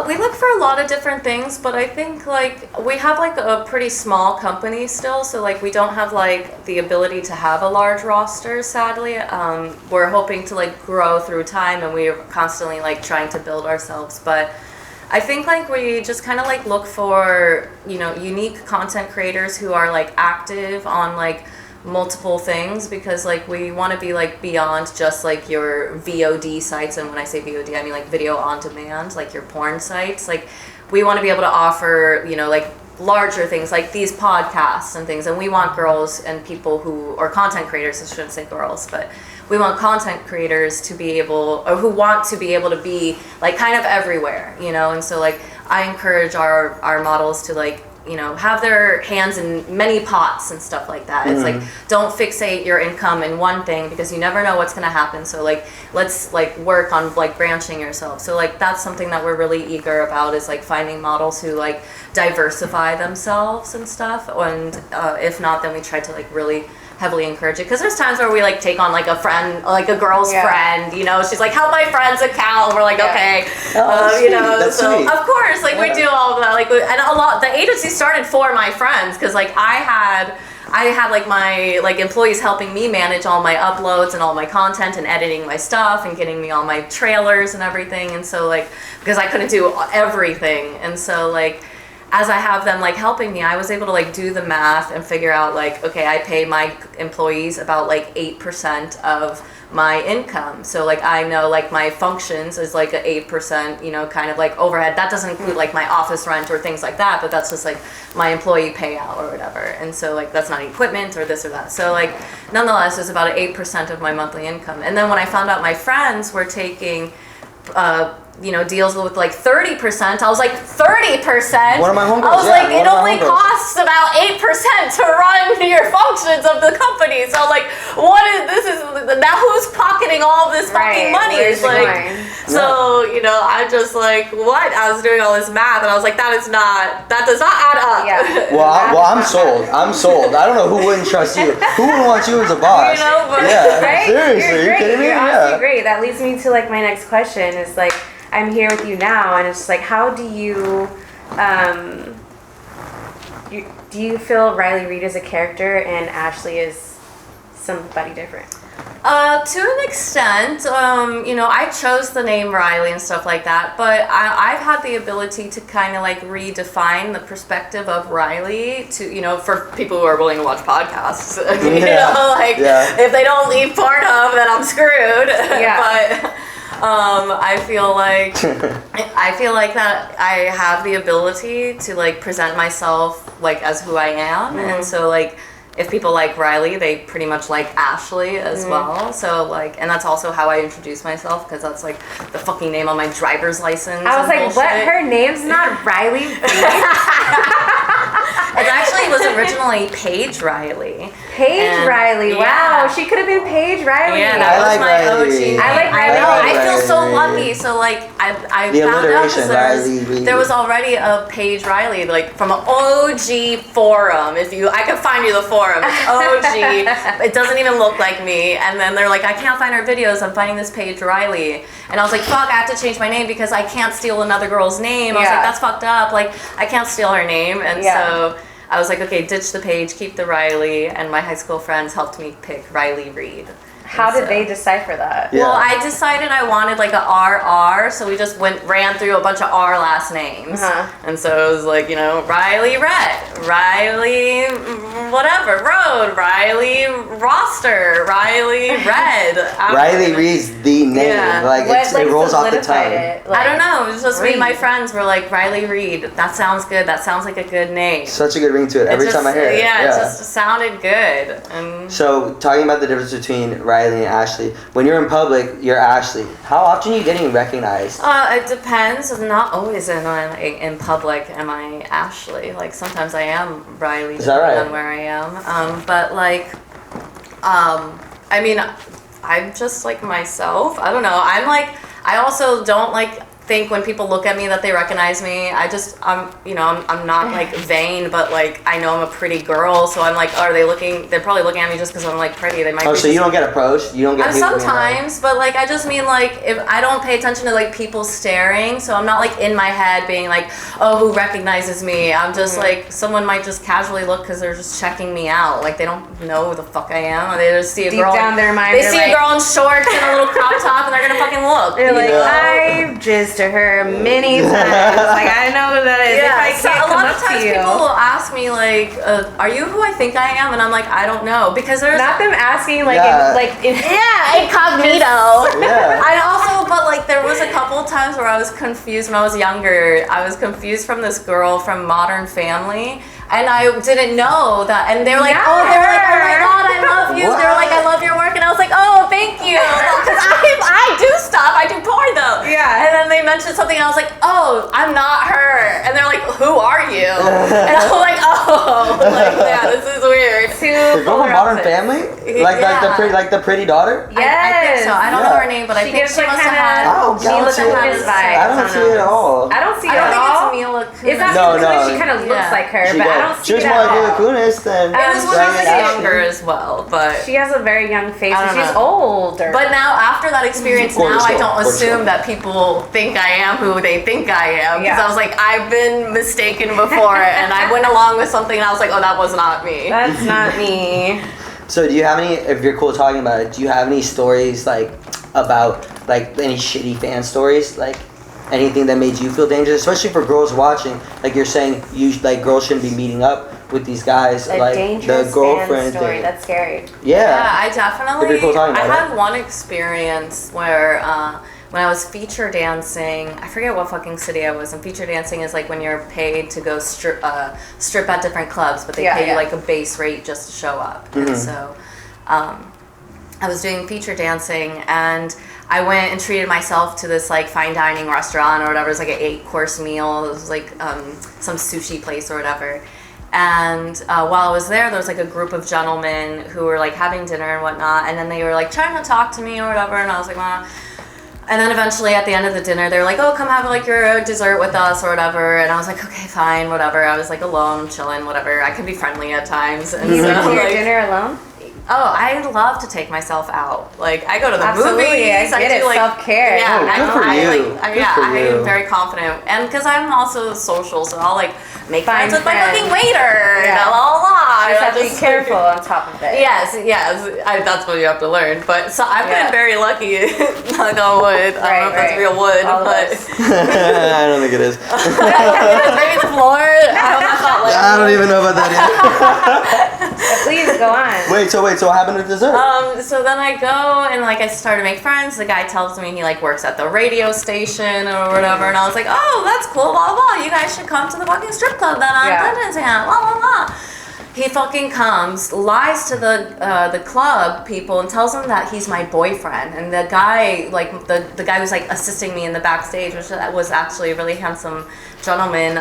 We look for a lot of different things, but I think like we have like a pretty small company still, so like we don't have like the ability to have a large roster, sadly. We're hoping to like grow through time, and we're constantly like trying to build ourselves, but I think like we just kind of like look for, you know, unique content creators who are like active on like multiple things, because like we want to be like beyond just like your VOD sites. And when I say VOD, I mean like video on demand, like your porn sites. Like we want to be able to offer, you know, like larger things like these podcasts and things. And we want girls and people who, or content creators, I shouldn't say girls, but we want content creators to be able, or who want to be able to be like kind of everywhere, you know. And so like I encourage our models to like, you know, have their hands in many pots and stuff like that. It's like, don't fixate your income in one thing, because you never know what's going to happen. So like, let's like work on like branching yourself. So like, that's something that we're really eager about, is like finding models who like diversify themselves and stuff. And if not, then we try to like really heavily encourage it, because there's times where we like take on like a friend, like a girl's friend, you know, she's like, help my friend's account, and we're like, okay, you know. That's so sweet. of course, like we do all of that, like, and a lot, the agency started for my friends, because like I had like my like employees helping me manage all my uploads and all my content and editing my stuff and getting me all my trailers and everything. And so like, because I couldn't do everything, and so like as I have them like helping me, I was able to like do the math and figure out like, okay, I pay my employees about like 8% of my income. So like I know like my functions is like a 8%, you know, kind of like overhead. That doesn't include like my office rent or things like that, but that's just like my employee payout or whatever. And so like that's not equipment or this or that. So like nonetheless, it's about 8% of my monthly income. And then when I found out my friends were taking you know, deals with like 30%. I was like, 30%? One of my homegirls, I was like, it only costs about 8% to run your functions of the company. So like, what is this? Is now who's pocketing all this fucking money? It's like, so you know, I'm just like, what? I was doing all this math, and I was like, that does not add up. Yeah. Well, I'm sold. I'm sold. I don't know who wouldn't trust you. Who wouldn't want you as a boss? You know, but Right? Seriously, You're you kidding me? You're honestly great. That leads me to like my next question is like, I'm here with you now, and it's just like, how do you feel Riley Reid is a character and Ashley is somebody different? To an extent, you know, I chose the name Riley and stuff like that, but I've had the ability to kind of like redefine the perspective of Riley to, you know, for people who are willing to watch podcasts, you know, like if they don't leave Pornhub, then I'm screwed. But I feel like that I have the ability to like present myself like as who I am, and so like if people like Riley, they pretty much like Ashley as well. So like, and that's also how I introduce myself, because that's like the fucking name on my driver's license. I was like, bullshit. what? Her name's not Riley Reid? It actually was originally Paige Riley. Paige Riley. Wow, she could have been Paige Riley. Yeah, that was my OG name. I like I know. Riley. I feel so lucky. So like, I The found out alliteration, there was already a Paige Riley, like from an OG forum. I can find you the forum. It's OG. It doesn't even look like me. And then they're like, I can't find her videos. I'm finding this Paige Riley. And I was like, fuck, I have to change my name because I can't steal another girl's name. I was like, that's fucked up. Like, I can't steal her name. And so I was like, okay, ditch the Paige, keep the Riley. And my high school friends helped me pick Riley Reid. How did they decipher that? Well, I decided I wanted like a RR, so we just ran through a bunch of R last names. And so it was like, you know, Riley Red, Riley whatever, Road, Riley Roster, Riley Red. Riley Reid's the name. Yeah. Like, it rolls off the tongue. I don't know. It was just me and my friends were like, Riley Reid, that sounds good. That sounds like a good name. Such a good ring to it every time I hear it. Yeah, it just sounded good. And so, talking about the difference between Riley Riley and Ashley. When you're in public, you're Ashley. How often are you getting recognized? It depends. Not always in public am I Ashley. Like sometimes I am Riley. Is that right? Depending on where I am. But like, I mean, I'm just like myself. I don't know. I'm like, I also don't like think when people look at me that they recognize me. I'm not like vain, but like I know I'm a pretty girl, so I'm like, oh, are they looking? They're probably looking at me just because I'm like pretty. They might. Oh, be so you don't get approached? You don't get. Sometimes, but like I just mean like if I don't pay attention to like people staring, so I'm not like in my head being like, oh, who recognizes me? I'm just like someone might just casually look because they're just checking me out. Like they don't know who the fuck I am, or they just see a girl. Deep down their mind, they see a girl in shorts and a little crop top, and they're gonna fucking look. They're like, I've jizzed to her many times. Like I know who that is. Yeah, if I so can't a come lot up of times to you. people will ask me like, "Are you who I think I am?" And I'm like, "I don't know," because there's Not them asking like incognito. Yeah. I also, but like there was a couple of times where I was confused when I was younger. I was confused from this girl from Modern Family. And I didn't know that, and they were like, oh my god, I love you. What? They were like, I love your work, and I was like, oh, thank you, because I do stuff, I do porn though. Yeah. And then they mentioned something, and I was like, oh, I'm not her, and they're like, who are you? And I was like, oh, like yeah, this is weird. The girl from Modern Family? Like the pretty daughter? Yes. I think so. I don't know her name, but I think gives she like must have had. Oh, Mila gotcha. Kunis vibes. I don't see it at all. I don't see I it don't at think all. it's Mila Kunis. It's not No, Mila Kunis. no. She kind of looks Yeah. like her, but I don't see She was it more at like Mila all. Kunis than. It was when Riley she was and younger Ashley. as well, but. She has a very young face, I and don't she's know. older. But now, after that experience, now I don't Gorgeous assume girl. that people think I am who they think I am. Because Yeah. I was like, I've been mistaken before, and I went along with something, and I was like, oh, that was not me. that's not me. So do you have any, if you're cool talking about it, do you have any stories like about like any shitty fan stories? Like anything that made you feel dangerous? Especially for girls watching, like you're saying, like girls shouldn't be meeting up with these guys, A like dangerous the girlfriend fan story. thing. That's scary. Yeah, I definitely. If you're cool talking I about had one experience where when I was feature dancing, I forget what fucking city I was. And feature dancing is like when you're paid to go strip at different clubs, but they pay you like a base rate just to show up. And so I was doing feature dancing, and I went and treated myself to this like fine dining restaurant or whatever. It was like an 8-course meal. It was like some sushi place or whatever. And while I was there was like a group of gentlemen who were like having dinner and whatnot, and then they were like trying to talk to me or whatever, and I was like, well. And then eventually at the end of the dinner, they were like, oh, come have like your dessert with us or whatever. And I was like, okay, fine, whatever. I was like alone, chilling, whatever. I could be friendly at times. And You so, went to your like, dinner alone? oh, I love to take myself out. Like I go to the Absolutely, movies. I get it. do like Self-care. Yeah, Oh, good for you. Good for I you. am very confident, and because I'm also social, so I'll like make Find friends with my friends. fucking waiter. Yeah. And blah blah blah. You just have to be careful on top of it. Yes, that's what you have to learn. But so I've been very lucky. Knock on wood. I don't know if that's real wood, All of but us. I don't think it is. maybe the floor. I hope that's not like. I don't even know about that yet. Please go on. Wait, so what happened with dessert? So then I go and like I started to make friends. The guy tells me he like works at the radio station or whatever, and I was like, oh, that's cool, blah blah blah. You guys should come to the fucking strip club that I'm dancing at, blah blah blah. He fucking comes, lies to the club people and tells them that he's my boyfriend. And the guy, like the guy who's like assisting me in the backstage, which was actually a really handsome gentleman.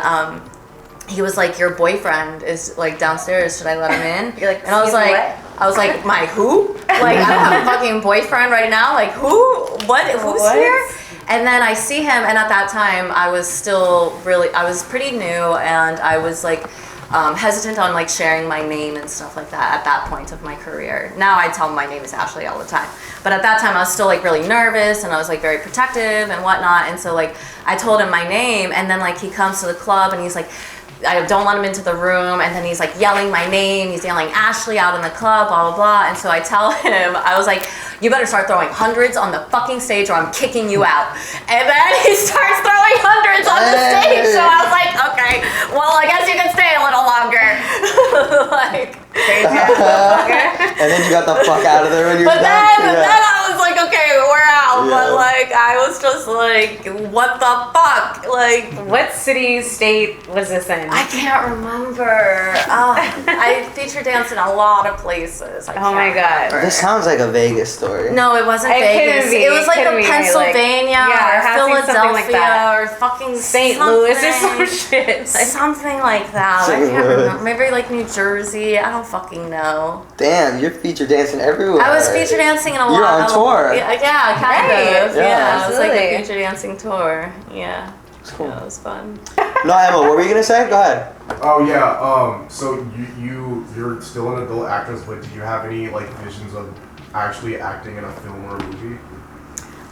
He was like, your boyfriend is like downstairs. Should I let him in? You're like, and I was excuse me, like, what? I was like, my who? Like I don't have a fucking boyfriend right now. Like who? What? Who's What? here? And then I see him, and at that time I was still I was pretty new, and I was like hesitant on like sharing my name and stuff like that at that point of my career. Now I tell him my name is Ashley all the time, but at that time I was still like really nervous, and I was like very protective and whatnot. And so like I told him my name, and then like he comes to the club and he's like, I don't let him into the room, and then he's like yelling my name. He's yelling Ashley out in the club, blah blah blah. And so I tell him, I was like, you better start throwing hundreds on the fucking stage or I'm kicking you out. And then he starts throwing hundreds on the stage. So I was like, okay, well I guess you can stay a little longer. Like, And then you got the fuck out of there when you were but done. then I was like, okay, we're out. Yeah. But like like, I was just like, what the fuck? Like, What city, state was this in? I can't remember. I feature dance in a lot of places. Oh my god. This sounds like a Vegas story. No, it wasn't It Vegas. couldn't be. It was like It a couldn't be, right? Pennsylvania Like, or it has to be something Philadelphia like that. or fucking St. something. Louis or some shit. Something like that. I St. can't Louis. remember. Maybe like New Jersey. I don't fucking know. Damn, you're feature dancing everywhere. I was feature dancing in a lot. You're on tour. Yeah, kind Right. of. Yeah, Yeah, it was like a absolutely. feature dancing tour. Yeah. It's cool. Yeah, it was fun. No, Emma, what were you gonna say? Go ahead. Oh yeah. So you're still an adult actress, but did you have any like visions of actually acting in a film or a movie?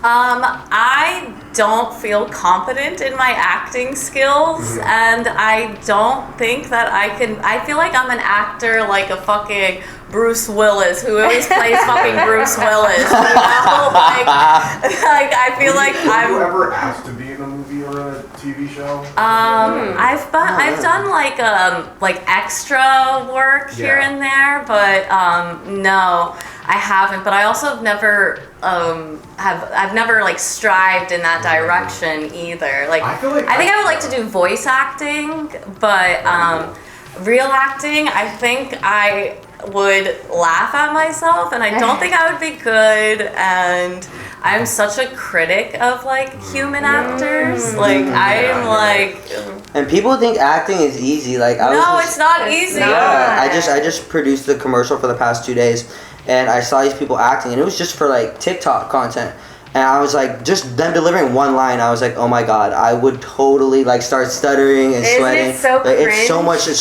I don't feel competent in my acting skills, and I don't think that I can. I feel like I'm an actor, like a fucking Bruce Willis, who always plays fucking Bruce Willis. You know? like I feel like Were you I'm. ever asked to be in a movie or a TV show? I've done like extra work here Yeah. and there, but no, I haven't. But I also have never I've never like strived in that direction either. Like I feel like I think I would like to do voice acting, but real acting, I think I would laugh at myself, and I don't think I would be good. And I'm such a critic of like human actors. Like I'm like, And people think acting is easy. Like I was no, just, it's not easy. Yeah, I just produced the commercial for the past 2 days, and I saw these people acting, and it was just for like TikTok content. And I was like, just them delivering one line, I was like, oh my god, I would totally like start stuttering and Isn't sweating. it so Like, it's cringe?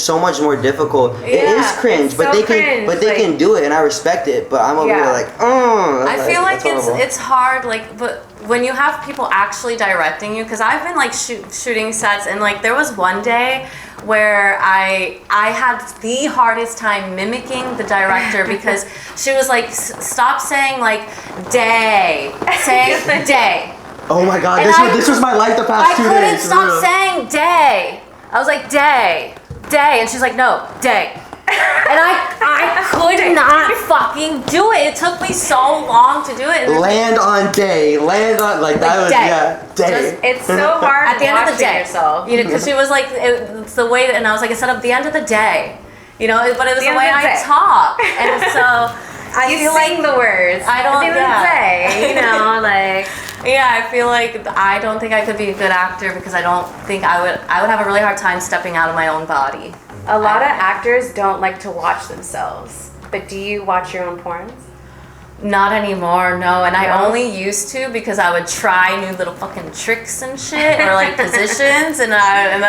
so much more difficult. It Yeah, is cringe, it's but so they can cringe, they like- can do it, and I respect it. But I'm over Yeah. here like, oh. I feel like that's horrible. it's hard, like, but when you have people actually directing you, because I've been like shooting sets, and like there was one day where I had the hardest time mimicking the director because she was like, stop saying like day, say day. Oh my god, And this was my life the past I 2 couldn't days. stop real. saying day. I was like day, and she's like no day. And I could not fucking do it. It took me so long to do it. And Land on day, land on like that was day. day. It's so hard at the end of the watching day, yourself. you know, because she was like, it's the way that, and I was like, instead of the end of the day, you know, but it was The the end way of the I day. talk, and so I You feel sing like, the words. I don't- At the end yeah. of the day, you know, like. yeah, I feel like I don't think I could be a good actor because I don't think I would have a really hard time stepping out of my own body. A lot of actors don't like to watch themselves. But do you watch your own porns? Not anymore, no. And I No? only used to because I would try new little fucking tricks and shit or like positions, and then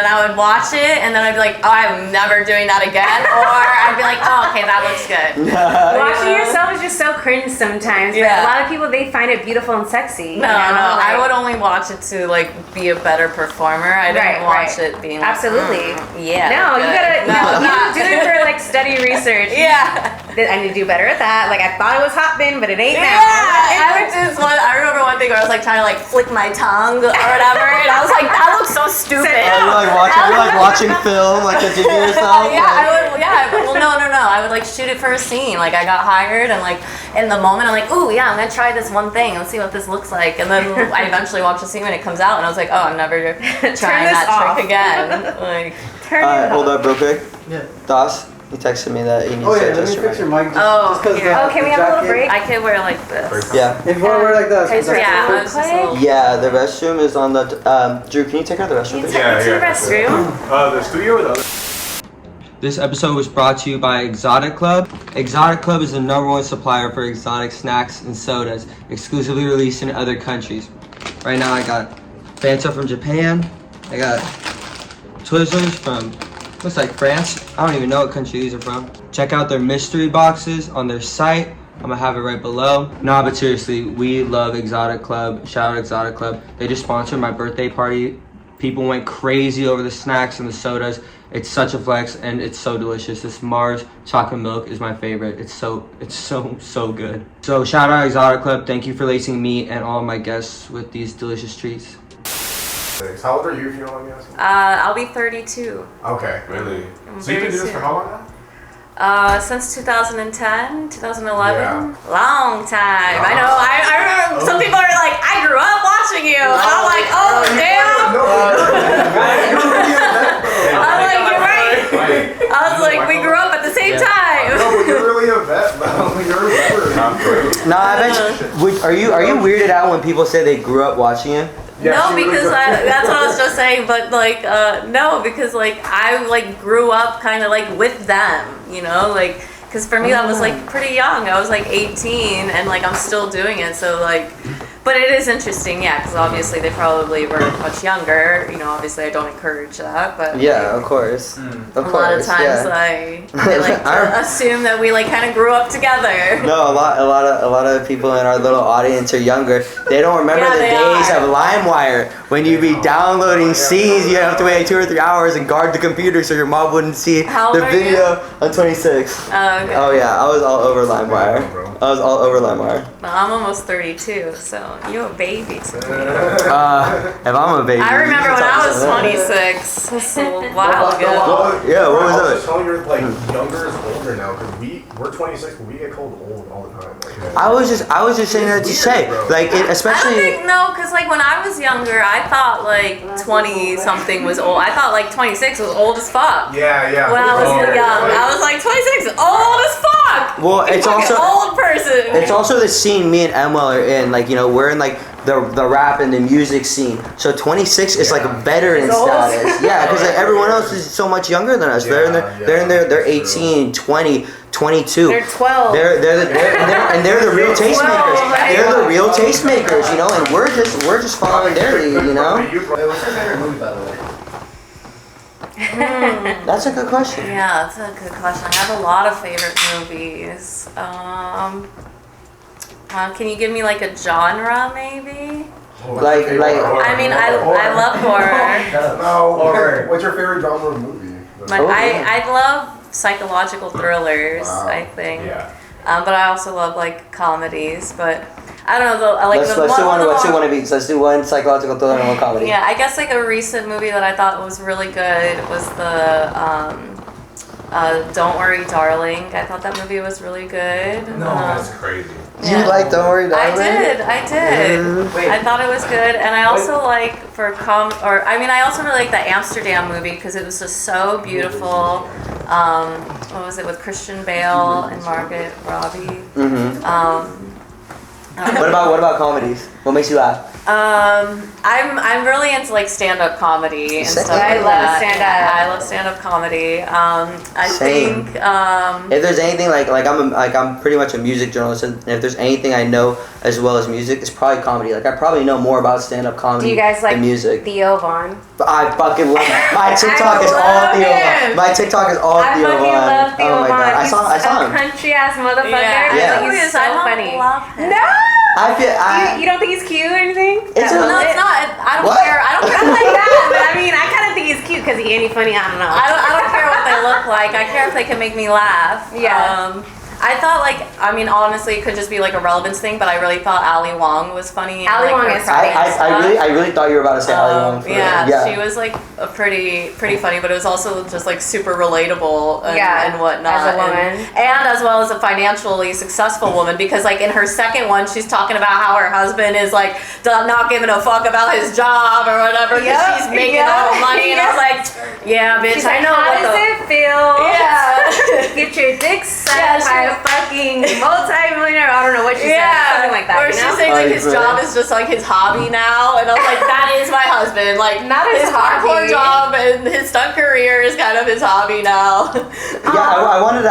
I would watch it, and then I'd be like, oh, I'm never doing that again, or I'd be like, oh, okay, that looks good. Watching yourself is just so cringe sometimes. But Yeah. a lot of people, they find it beautiful and sexy. No, I would only watch it to like be a better performer. I didn't watch it being like, Absolutely. yeah. No, you good. gotta, No, you do it for like study research. Yeah. I need to do better at that. Like I thought it was hot bin, but it ain't Yeah, now. I remember one thing where I was like trying to like flick my tongue or whatever, and I was like, that looks so stupid. You're like watching film, like continue yourself. Yeah, like- I would. Yeah, well, no. I would like shoot it for a scene. Like I got hired, and like in the moment, I'm like, ooh, yeah, I'm gonna try this one thing and see what this looks like. And then I eventually watched the scene when it comes out, and I was like, oh, I'm never trying this that off. trick again. Like, Turn it Alright, hold off. up real quick. Yeah. Das, he texted me that he needs Oh to yeah, let me adjust your fix your mic. mic. Just, Oh, just 'cause yeah. Oh, can we have a little jacket- break? I could wear like this. Yeah. If you want to wear like that, Is there Yeah, food I was just a play? little- Yeah, the restroom is on the. Drew, can you take out the restroom? please? To the restroom. The studio or the other? This episode was brought to you by Exotic Club. Exotic Club is the #1 supplier for exotic snacks and sodas, exclusively released in other countries. Right now I got Fanta from Japan. I got Twizzlers from, looks like France. I don't even know what country these are from. Check out their mystery boxes on their site. I'm gonna have it right below. Nah, but seriously, we love Exotic Club. Shout out Exotic Club. They just sponsored my birthday party. People went crazy over the snacks and the sodas. It's such a flex, and it's so delicious. This Mars chocolate milk is my favorite. It's so good. So shout out Exotic Club. Thank you for lacing me and all of my guests with these delicious treats. How old are you, if you don't mind me asking? I'll be 32. Okay. Really? I'm So you've been doing this very for how long now? Since 2010, 2011, Yeah. long time. I know. I remember some people are like, I grew up are you weirded out when people say they grew up watching you? Yeah, no, she because really that's what I was just saying. But like, no, because like I like grew up kind of like with them, you know, like because for me that was like pretty young. I was like 18, and like I'm still doing it. So like, but it is interesting, yeah, because obviously they probably were much younger. You know, obviously I don't encourage that, but Yeah, of course. a lot of times I like to assume that we like kind of grew up together. No, a lot of people in our little audience are younger. They don't remember Yeah, the they days are. of LimeWire when you'd be downloading scenes. You have to wait 2 or 3 hours and guard the computer so your mom wouldn't see How the old are you? video. I'm 26. Okay. Oh yeah, I was all over LimeWire. I was all over LimeWire. Well, I'm almost 32, so you're a baby to me. If I'm a baby. I remember when I was What 26. That's a while ago. Yeah, what was I was that? just telling you, like, younger is older now, because we're 26, but we get called old all the time. Like, I was just saying that to Shay, like I don't especially. think, no, because like when I was younger, I thought like 20 something was old. I thought like 26 was old as fuck. yeah. When I was young, I was like 26 is old as fuck. Well, it's Fucking also old person. it's also the scene me and Emma are in. Like, you know, we're in like the rap and the music scene. So 26 is like a veteran It's old. status. Yeah, because like everyone else is so much younger than us. They're 18, 20, 22. They're 12. They're the real 12, tastemakers. right? They're the real tastemakers, you know, and we're just following their lead, you know. Hey, what's your favorite movie, by the way? That's a good question. Yeah, that's a good question. I have a lot of favorite movies. Can you give me like a genre, maybe? Like- I mean, I love horror. No, what's your favorite genre of movie? I love psychological thrillers, I think. Yeah. But I also love like comedies. But I don't know. I like Let's the do one. the Let's do more- one of each. Let's do one psychological thriller and one comedy. Yeah, I guess like a recent movie that I thought was really good was the Don't Worry, Darling. I thought that movie was really good. That's crazy. You like Don't Worry, Darling? I did. Wait. I thought it was good, and I also like I also really like the Amsterdam movie because it was just so beautiful. What was it with Christian Bale and Margaret Robbie? What about comedies? What makes you laugh? I'm really into like stand-up comedy and stuff I like love that. stand-up. Yeah, I love stand-up comedy. I Same. think If there's anything I'm pretty much a music journalist, and if there's anything I know as well as music, it's probably comedy. Like I probably know more about stand-up comedy Do you guys like than music. Theo Vaughn? I fucking love my TikTok is all love Theo him. Vaughn. My TikTok is all I Theo fucking Vaughn. love Theo Oh my Vaughn. god, I saw a him. country ass motherfucker. Yeah. But he's so I don't funny. love him. No. I feel You don't think he's cute or anything? It's No, a- it's not. I don't What? care. I don't Not like that, but I mean, I kind of think he's cute because he ain't funny. I don't know. I don't care what they look like. I care if they can make me laugh. Yeah. I thought honestly, it could just be like a relevance thing, but I really thought Ali Wong was funny. and, Ali like, Wong her is funny and stuff. I really thought you were about to say Ali Wong. Yeah, she was like a pretty funny, but it was also just like super relatable and whatnot. as a woman. and as well as a financially successful woman, because like in her second one, she's talking about how her husband is like not giving a fuck about his job or whatever because Yep, she's making yep, all the money, and I was yep. like, yeah, bitch, She's I like, know how what does the. it feel? Yeah. Get your dick sucked Yeah, by a fucking multi-millionaire. I don't know what she said. Something like that. Or you she's know? saying like his Right. job is just like his hobby now, and I was like, that is my husband. Like Not his hardcore hobby. job and his stunt career is kind of his hobby now. Yeah, I wanted to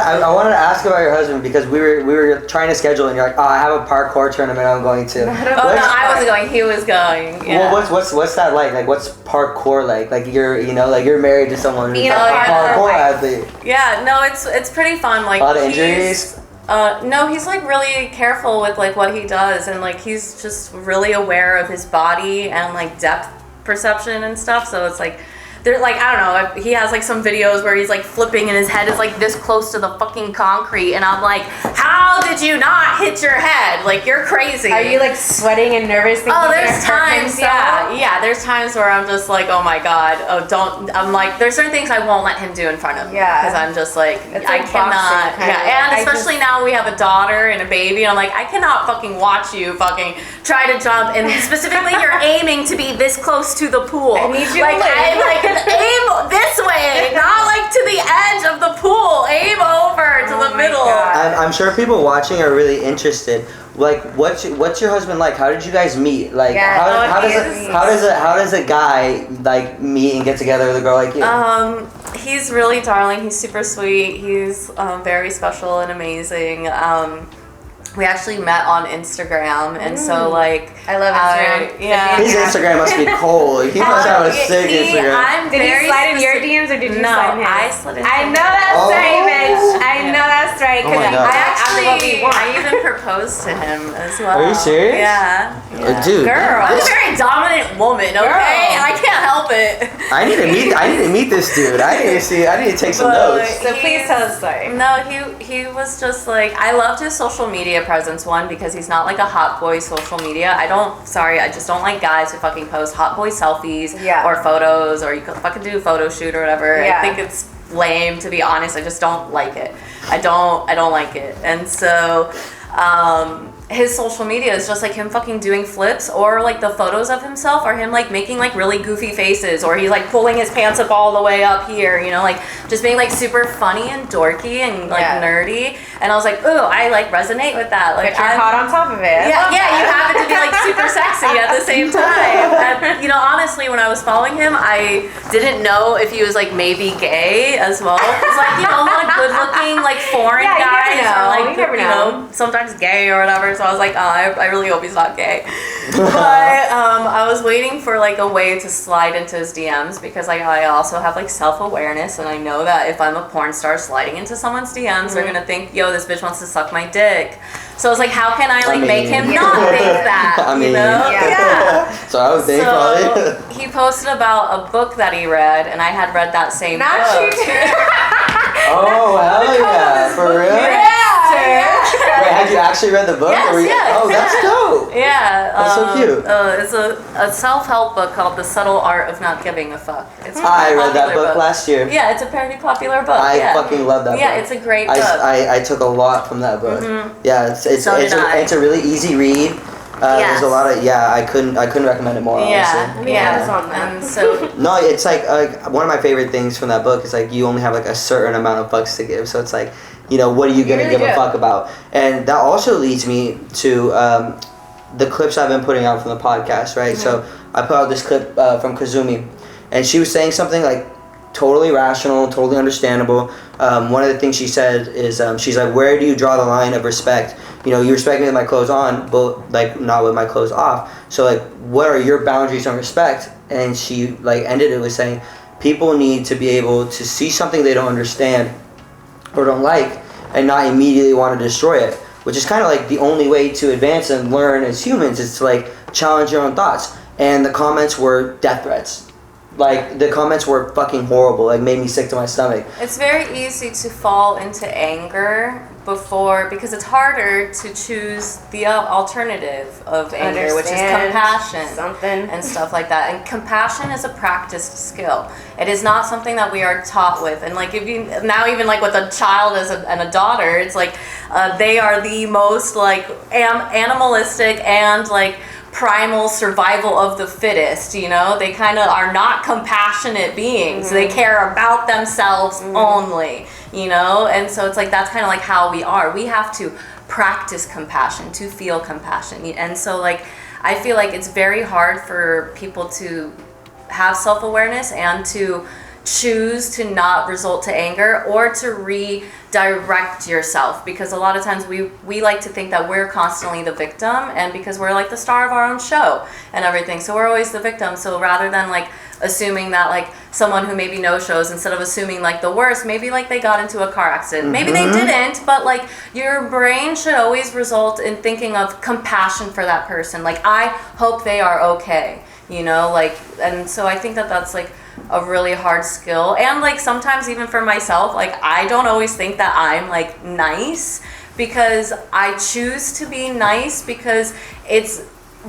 ask about your husband because we were trying to schedule and you're like, oh, I have a parkour tournament I'm going to. Oh no, I wasn't going. He was going. Yeah. Well, what's that like? Like, what's parkour like? Like you're married to someone who's Being like a a parkour parkour wife. athlete. Yeah, no, it's pretty fun. Like A lot of he's- injuries. No, he's like really careful with like what he does, and like he's just really aware of his body and like depth perception and stuff. So it's like they're like, I don't know, he has like some videos where he's like flipping and his head is like this close to the fucking concrete, and I'm like, how did you not hit your head? Like, you're crazy. Are you like sweating and nervous? Thinking Oh, you're there's gonna hurt times, himself? yeah, there's times where I'm just like, oh my god, I'm like, there's certain things I won't let him do in front of me. Yeah. Because I'm just like, It's I like cannot, boxing, kinda. yeah, and I especially now we have a daughter and a baby, and I'm like, I cannot fucking watch you fucking try to jump, and specifically you're aiming to be this close to the pool. I need you to like, live. aim this way, not like to the edge of the pool, aim over to the my middle. God. I'm sure people watching are really interested. like what's your husband like? How did you guys meet? Like Yeah, how does a guy like meet and get together with a girl like you? He's really darling. He's super sweet. He's very special and amazing. We actually met on Instagram, and so like I love Instagram. Yeah, his Instagram must be cold. He must have a sick Instagram. Did he slide in your DMs or did you slide in his? I slid in. I know that's right, bitch. I know that's right. Oh my God. I even proposed to him as well. Are you serious? Yeah. Dude, Girl, I'm a very dominant woman, okay? And I can't help it. I need to meet this dude. I need to take some notes. So please tell us the story. No, he was just like, I loved his social media presence, one, because he's not like a hot boy social media. I just don't like guys who fucking post hot boy selfies or photos, or you could fucking do a photo shoot or whatever. Yeah. I think it's lame, to be honest. I just don't like it. I don't like it. And so his social media is just like him fucking doing flips, or like the photos of himself are him like making like really goofy faces, or he's like pulling his pants up all the way up here, you know, like just being like super funny and dorky and like nerdy. And I was like, ooh, I like resonate with that. Like But you're hot on top of it. Yeah, you happen to be like super sexy at the same time. And, you know, honestly, when I was following him, I didn't know if he was like maybe gay as well. It's like, you know, like good looking like foreign guys are like, you know, sometimes gay or whatever. So I was like, oh, I really hope he's not gay. But I was waiting for like a way to slide into his DMs, because like I also have like self-awareness, and I know that if I'm a porn star sliding into someone's DMs, they're gonna think, yo, this bitch wants to suck my dick. So I was like, how can I like make him not think that? I mean, you know? Yeah. So I would think probably. He posted about a book that he read, and I had read that same Not book. you too. Oh hell yeah! For real? Wait, had you actually read the book? Yes. Oh, that's dope. Yeah. That's so cute. It's a self-help book called The Subtle Art of Not Giving a Fuck. It's a I read that popular book last year. Yeah, it's a pretty popular book. I fucking love that book. Yeah, it's a great book. I took a lot from that book. Yeah, it's a really easy read. There's a lot of I couldn't recommend it more. Honestly. And so no, it's like one of my favorite things from that book is like you only have like a certain amount of fucks to give. So it's like, you know, what are you gonna give a fuck about? And that also leads me to the clips I've been putting out from the podcast, right? So I put out this clip from Kazumi, and she was saying something like totally rational, totally understandable. One of the things she said is she's like, where do you draw the line of respect? You know, you respect me with my clothes on, but like not with my clothes off. So like, what are your boundaries on respect? And she like ended it with saying, people need to be able to see something they don't understand or don't like, and not immediately want to destroy it. Which is kind of like the only way to advance and learn as humans, is to like challenge your own thoughts. And the comments were death threats. Like, the comments were fucking horrible, like made me sick to my stomach. it's very easy to fall into anger because it's harder to choose the alternative of anger, which is compassion and stuff like that. And compassion is a practiced skill. It is not something that we are taught with. And like, if you now, even like with a child and a daughter, it's like they are the most like animalistic and like primal survival of the fittest, you know? They kind of are not compassionate beings. They care about themselves only, you know? And so it's like, that's kind of like how we are. We have to practice compassion to feel compassion. And so like, I feel like it's very hard for people to have self-awareness and to choose to not result to anger or to redirect yourself, because a lot of times we like to think that we're constantly the victim, and because we're like the star of our own show and everything, so we're always the victim. So rather than like assuming that like someone who maybe no shows, instead of assuming like the worst, maybe like they got into a car accident, maybe they didn't, but like your brain should always result in thinking of compassion for that person. Like, I hope they are okay, you know, like. And so I think that that's like a really hard skill. And like, sometimes even for myself, like, I don't always think that I'm like nice, because I choose to be nice because it's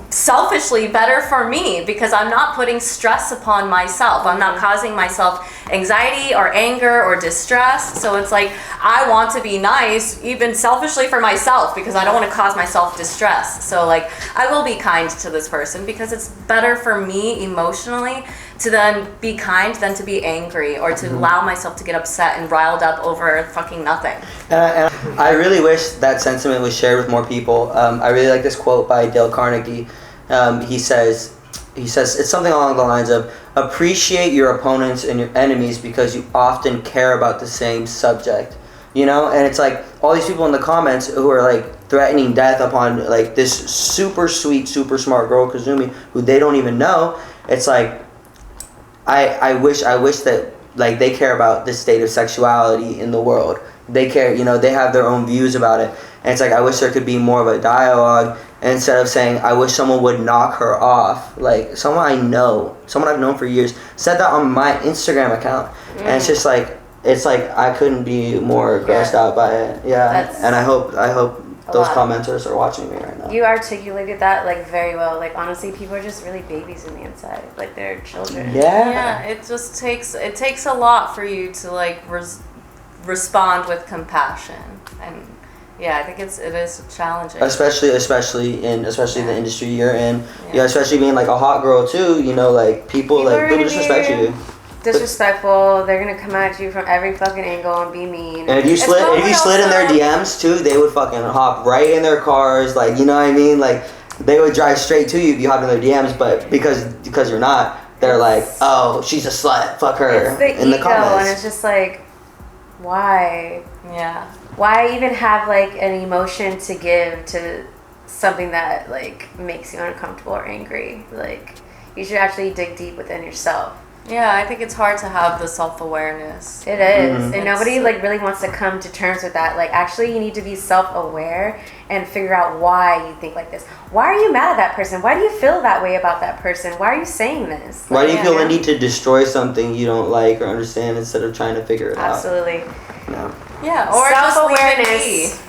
selfishly better for me because I'm not putting stress upon myself. I'm not causing myself anxiety or anger or distress. So it's like I want to be nice even selfishly for myself because I don't want to cause myself distress. So like I will be kind to this person because it's better for me emotionally to then be kind than to be angry or to allow myself to get upset and riled up over fucking nothing. And I really wish that sentiment was shared with more people. I really like this quote by Dale Carnegie. He says it's something along the lines of appreciate your opponents and your enemies because you often care about the same subject. You know, and it's like all these people in the comments who are like threatening death upon like this super sweet, super smart girl Kazumi who they don't even know. It's like I wish that like they care about the state of sexuality in the world. They care, you know, they have their own views about it. And it's like I wish there could be more of a dialogue instead of saying I wish someone would knock her off. Like someone I know, someone I've known for years said that on my Instagram account. And it's just like I couldn't be more grossed out by it. Yeah. And I hope those commenters are watching me right now. You articulated that like very well. Like honestly, people are just really babies in the inside. Like they're children. Yeah. It just takes a lot for you to like respond with compassion. And yeah, I think it is challenging. Especially in the industry you're in. Yeah, especially being like a hot girl too. You know, like people disrespect you. Disrespectful. They're gonna come at you from every fucking angle and be mean. And if you slid in their DMs too, they would fucking hop right in their cars. Like, you know what I mean? Like they would drive straight to you if you hop in their DMs. But because you're not, they're like, oh, she's a slut. Fuck her. It's the ego, and it's just like, why? Yeah. Why even have like an emotion to give to something that like makes you uncomfortable or angry? Like you should actually dig deep within yourself. Yeah, I think it's hard to have the self-awareness. It is. And nobody like really wants to come to terms with that. Like actually you need to be self-aware and figure out why you think like this. Why are you mad at that person? Why do you feel that way about that person? Why are you saying this? Why do you feel the need to destroy something you don't like or understand instead of trying to figure it out? Absolutely. No. Yeah, or self-awareness.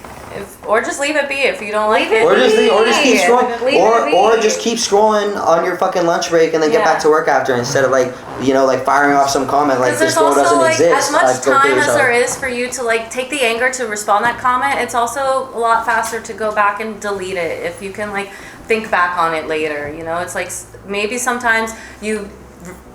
Or just leave it be if you don't like it. Or just keep scrolling. Or just keep scrolling on your fucking lunch break and then get back to work after instead of like, you know, like firing off some comment like this girl doesn't exist. As much time as there is for you to like take the anger to respond to that comment, it's also a lot faster to go back and delete it if you can like think back on it later. You know, it's like maybe sometimes you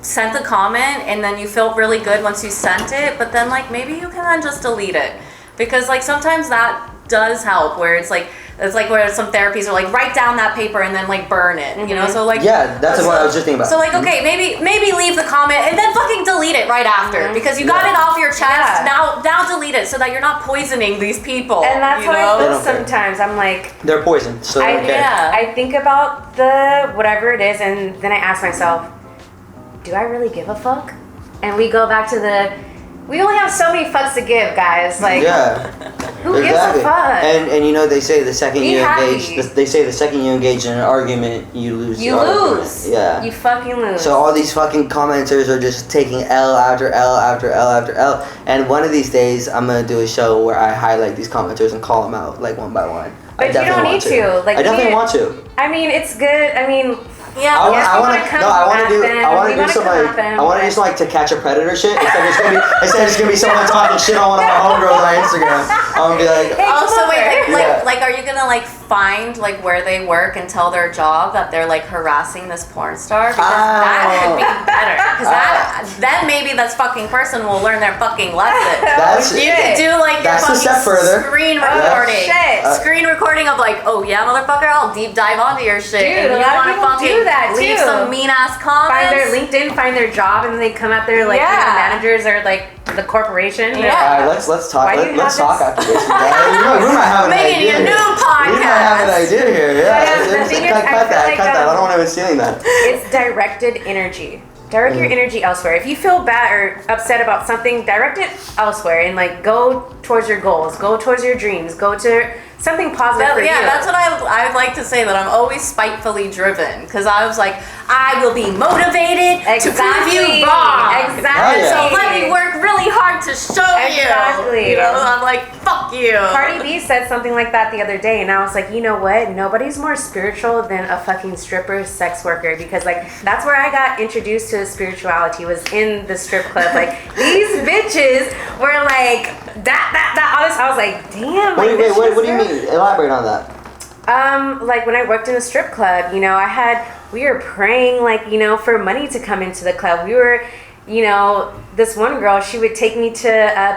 sent the comment and then you felt really good once you sent it, but then like maybe you can then just delete it because like sometimes that does help where it's like where some therapies are like write down that paper and then like burn it, you know, so like that's what I was just thinking about. So like okay, maybe leave the comment and then fucking delete it right after because you got it off your chest. Now delete it so that you're not poisoning these people. And that's how I feel sometimes. I'm like they're poisoned, so I think about the whatever it is and then I ask myself, do I really give a fuck? And we go back to we only have so many fucks to give, guys. Like, who gives a fuck? And you know they say the second you engage in an argument, you lose. You lose. Yeah. You fucking lose. So all these fucking commenters are just taking L after L after L after L. And one of these days, I'm gonna do a show where I highlight these commenters and call them out like one by one. But you don't need to. Like, I definitely want to. I mean, it's good. I mean. Yeah, I want to do some like To Catch a Predator shit. Instead it's gonna be someone talking shit on one of my homegirls on Instagram. I'm gonna be like, like are you gonna like find like where they work and tell their job that they're like harassing this porn star? Because that could be better. Because then maybe this fucking person will learn their fucking lesson. You could do like your fucking screen recording. Screen recording of like, oh yeah, motherfucker, I'll deep dive onto your shit. Dude, and you want to fucking leave some mean ass comments. Find their LinkedIn, find their job, and then they come out there like the managers or like the corporation. Yeah. Let's talk. Let's talk after this. We might have an making idea a new podcast. We might have an idea here. Yeah. The thing is, cut that. I don't want anyone stealing that. It's directed energy. Direct your energy elsewhere. If you feel bad or upset about something, direct it elsewhere and like go towards your goals, go towards your dreams, go to something positive for you. Yeah, that's what I like to say, that I'm always spitefully driven because I was like, I will be motivated to prove you wrong. Exactly. So let me work really hard to show Exactly. you. You know, I'm like, fuck you. Cardi B said something like that the other day, and I was like, you know what? Nobody's more spiritual than a fucking stripper, sex worker, because like that's where I got introduced to spirituality, was in the strip club. Like these bitches were like that. All this, I was like, damn. Like, Wait, what do you mean? Elaborate on that. Like when I worked in a strip club, you know, we were praying, like, you know, for money to come into the club. We were, you know, this one girl, she would take me to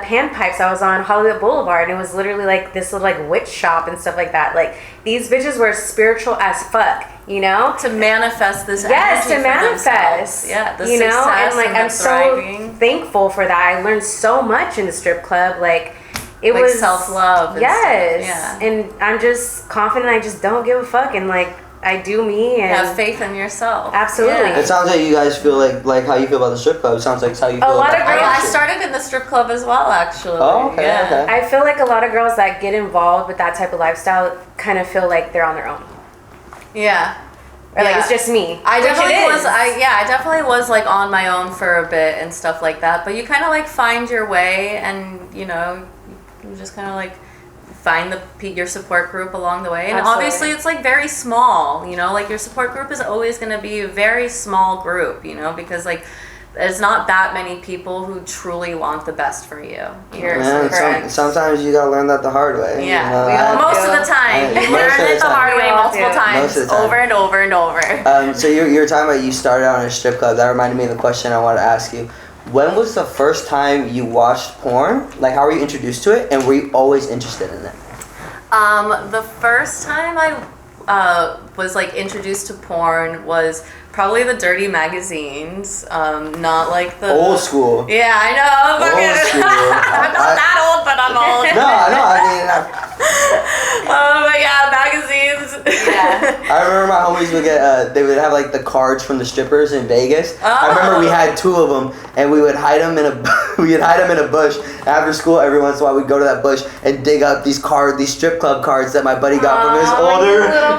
Panpipes. I was on Hollywood Boulevard, and it was literally like this little like witch shop and stuff like that. Like these bitches were spiritual as fuck, you know, to manifest this. Yes, energy to for manifest. themselves. Yeah, the you know, success and like I'm thriving. so thankful for that. I learned so much in the strip club, like. It like was self-love and yes stuff, yeah. And I'm just confident. I just don't give a fuck, and like I do me and have faith in yourself. Absolutely. Yeah. It sounds like you guys feel like how you feel about the strip club. It sounds like it's how you feel lot about of I girls- started in the strip club as well, actually. Oh, okay, yeah. okay. I feel like a lot of girls that get involved with that type of lifestyle kind of feel like they're on their own, Yeah. or like Yeah. it's just me. I which definitely it was. is. I definitely was like on my own for a bit and stuff like that. But you kind of like find your way, and you know, you just kind of like find your support group along the way. And Absolutely. obviously, it's like very small. You know, like your support group is always going to be a very small group. You know, because like there's not that many people who truly want the best for you. You're Man, correct. sometimes you gotta learn that the hard way. Yeah, you know, we all most of do. the time. I- You most learn of the it the time. hard way We all multiple do. times, Most of the time. over and over and over. So you're talking about you started out in a strip club. That reminded me of the question I wanted to ask you. When was the first time you watched porn? Like, how were you introduced to it, and were you always interested in it? The first time I was like introduced to porn was probably the dirty magazines. Not like the Old school. Yeah, I know. Old school. I'm not that old, but I'm old. No, I know. I mean, But yeah, magazines. Yeah. I remember my homies would get. They would have like the cards from the strippers in Vegas. I remember we Oh. had 2 of them, and we would hide them in a we would hide them in a bush. After school, every once in a while, we'd go to that bush and dig up these strip club cards that my buddy got from his Aw, you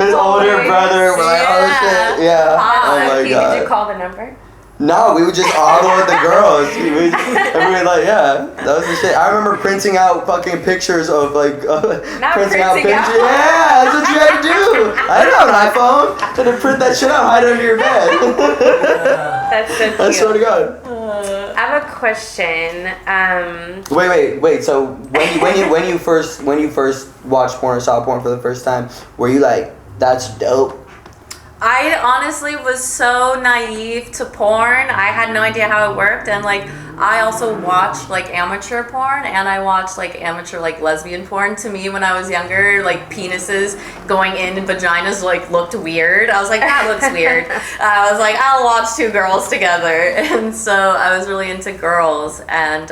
little older boys. brother. We're like, oh shit, yeah. Hot. Oh my Did god. you call the number? No, we would just ogle with the girls. And we were like, yeah, that was the shit. I remember printing out fucking pictures of like, printing out printing out. pictures. Yeah, that's what you had to do. I didn't have an iPhone. I had to print that shit out, hide it under your bed. That's so cute. I swear to God. I have a question. Wait. So when you first watched porn or saw porn for the first time, were you like, that's dope? I honestly was so naive to porn. I had no idea how it worked, and like I also watched like amateur porn, and I watched like amateur like lesbian porn. To me, when I was younger, like penises going in vaginas like looked weird. I was like, that looks weird. I was like, I'll watch 2 girls together, and so I was really into girls, and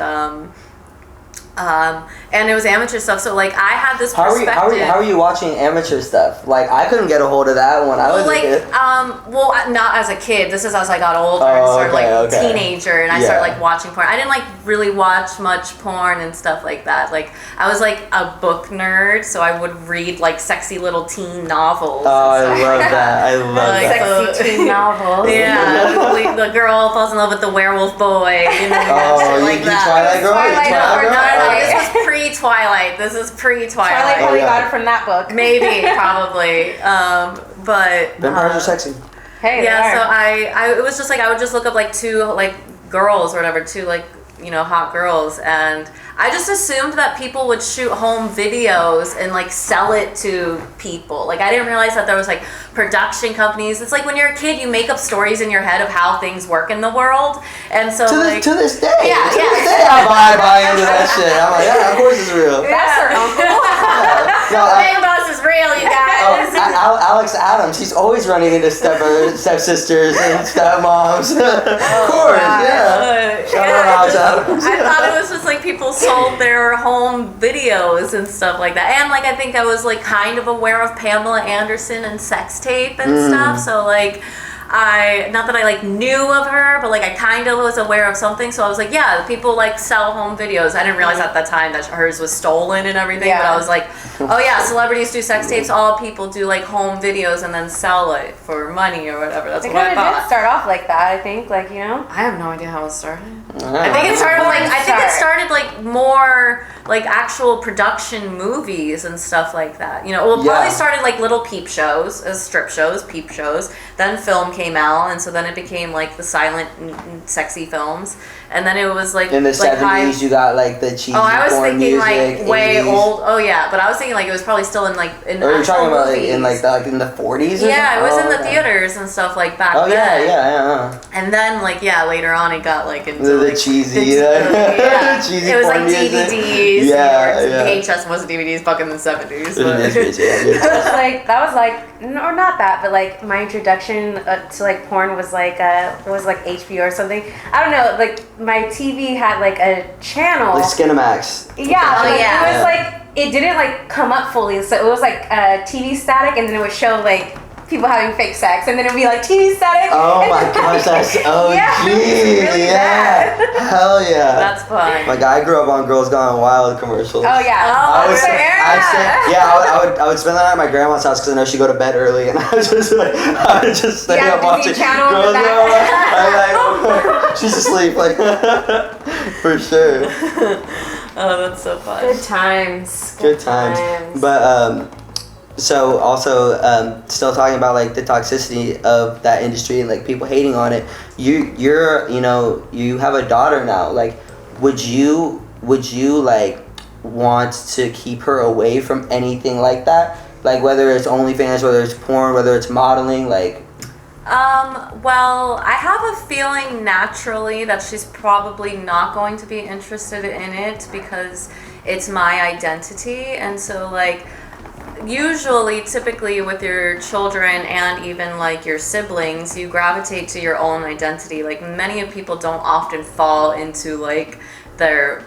it was amateur stuff. So like I had this perspective. How are you watching amateur stuff? Like I couldn't get a hold of that when I was like, a kid. well, not as a kid. This is as I got older and Oh, started okay. teenager, and I started like watching porn. I didn't like really watch much porn and stuff like that. Like I was like a book nerd, so I would read like sexy little teen novels. Oh, I and stuff love like that. I love Like, that. Sexy teen novels. Yeah, the girl falls in love with the werewolf boy. You know, Oh, shit you like that. Twilight girl? You Twilight Twilight girl? girl? No, this was pre-Twilight. This is pre-Twilight. Twilight probably yeah. got it from that book. Maybe, probably. But Vampires are sexy. Hey, yeah, so they are. I it was just like I would just look up like 2 like girls or whatever, 2 like, you know, hot girls, and I just assumed that people would shoot home videos and like sell it to people. Like I didn't realize that there was like production companies. It's like when you're a kid, you make up stories in your head of how things work in the world, and so To like this day. Yeah, to yeah. this day, I buy into that shit. I'm like, yeah, of course it's real. That's her uncle. No, Big Boss is real, you guys. Alex Adams, he's always running into stepsisters and stepmoms. Of course, yeah. Shout out Alex Adams. I thought it was just like people sold their home videos and stuff like that. And like I think I was like kind of aware of Pamela Anderson and sex tape and stuff. So like not that I like knew of her, but like I kind of was aware of something. So I was like, yeah, people like sell home videos. I didn't realize at that time that hers was stolen and everything. Yeah. But I was like, oh yeah, celebrities do sex tapes. All people do like home videos and then sell it for money or whatever. That's It what I kind of did thought. start off like that, I think. Like, you know? I have no idea how it started. I I think it started like Start. like more like actual production movies and stuff like that. You know, well, Yeah. probably started like little peep shows, strip shows, peep shows. Then film came out, and so then it became like the silent, sexy films. And then it was like in the like 70s, you got like the cheesy Oh, I was porn thinking music. like way 80s. old. Oh yeah, but I was thinking like it was probably still in like in Or you're actual talking about like, movies. in in the 40s? Or Yeah, it was something? in the theaters and stuff like back Oh yeah, then. yeah. And then like later on it got like into The like, cheesy, yeah. cheesy It was porn like music. DVDs. Yeah, or yeah. VHS wasn't DVDs back in the 70s. It But. is, yeah. That was like, or not that, but like my introduction to like porn was like, it was like HBO or something. I don't know, like my TV had like a channel. Like Skinamax. Yeah, Oh, like, yeah. it was like, it didn't like come up fully, so it was like TV static, and then it would show like people having fake sex, and then it would be like TV static. Oh my gosh, that's OG. Yeah, it was really yeah. Hell yeah. That's fun. Like I grew up on Girls Gone Wild commercials. Oh yeah. Oh, I would, that's say, I would spend the night at my grandma's house because I know she'd go to bed early, and I was just like, I would just stay Yeah, up watching Disney Channel Girls in the Gone back. Wild. I'm like, she's asleep, like for sure. Oh, that's so fun. Good times. Good times. But so also still talking about like the toxicity of that industry and like people hating on it. You're you have a daughter now. Like, would you like want to keep her away from anything like that? Like whether it's OnlyFans, whether it's porn, whether it's modeling, like. Well, I have a feeling naturally that she's probably not going to be interested in it because it's my identity. And so, like, usually, typically with your children and even, like, your siblings, you gravitate to your own identity. Like, many of people don't often fall into, like, their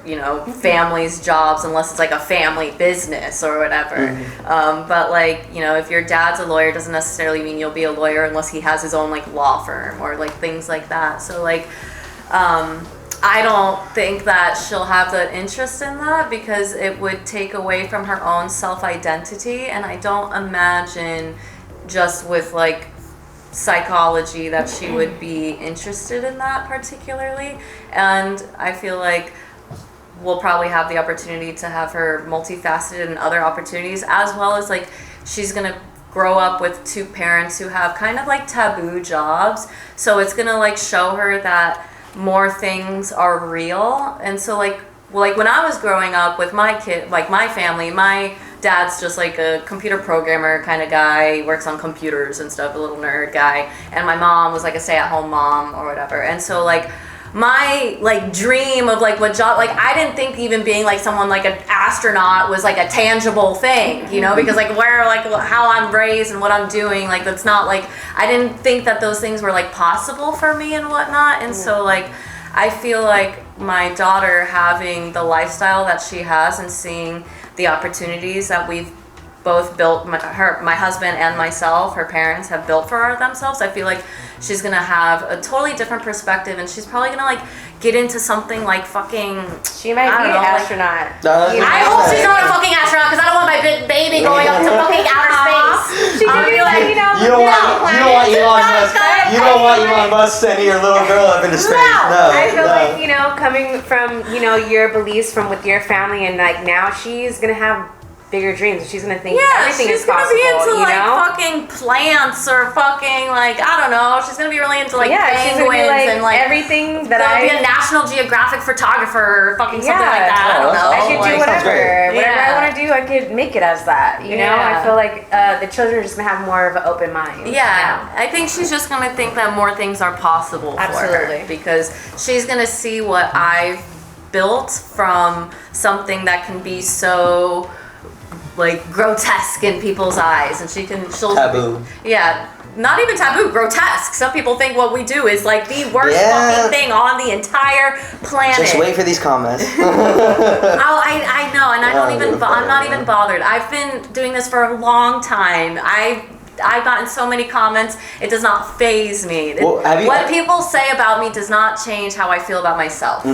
family's jobs unless it's like a family business or whatever. But like if your dad's a lawyer doesn't necessarily mean you'll be a lawyer unless he has his own like law firm or like things like that. So like I don't think that she'll have the interest in that because it would take away from her own self-identity, and I don't imagine just with like psychology that she would be interested in that particularly. And I feel like we'll probably have the opportunity to have her multifaceted in other opportunities, as well as like she's gonna grow up with two parents who have kind of like taboo jobs, so it's gonna like show her that more things are real. And so like when I was growing up with my kid, like my family, my dad's just like a computer programmer kind of guy. He works on computers and stuff, a little nerd guy. And my mom was like a stay-at-home mom or whatever. And so like my like dream of like what job, like I didn't think even being like someone like an astronaut was like a tangible thing, because like where like how I'm raised and what I'm doing, like that's not like, I didn't think that those things were like possible for me and whatnot. And so like I feel like my daughter having the lifestyle that she has and seeing the opportunities that we've both built, my husband and myself, her parents have built for themselves, I feel like she's gonna have a totally different perspective, and she's probably gonna like get into something like fucking, She might be an astronaut. I hope she's not a fucking astronaut because I don't want my baby going up to fucking outer space. She could be like, You don't want Elon Musk sending your little girl up into space. No. I feel like, coming from, your beliefs from with your family, and like now she's gonna have bigger dreams. She's gonna think everything is possible. She's gonna be into like know? fucking plants or fucking like, I don't know. She's gonna be really into like she's gonna penguins be, and like everything that be a National Geographic photographer or fucking something like that. I don't know. I could do Like, sounds whatever. great. Whatever I want to do, I could make it as that. You know, I feel like the children are just gonna have more of an open mind. Yeah, I think she's just gonna think that more things are possible for her because she's gonna see what I've built from something that can be so like grotesque in people's eyes, and she'll taboo. Yeah, not even taboo, grotesque. Some people think what we do is like the worst fucking thing on the entire planet. Just wait for these comments. I know, and I'm not even bothered. I've been doing this for a long time. I've gotten so many comments. It does not faze me. Well, What people say about me does not change how I feel about myself.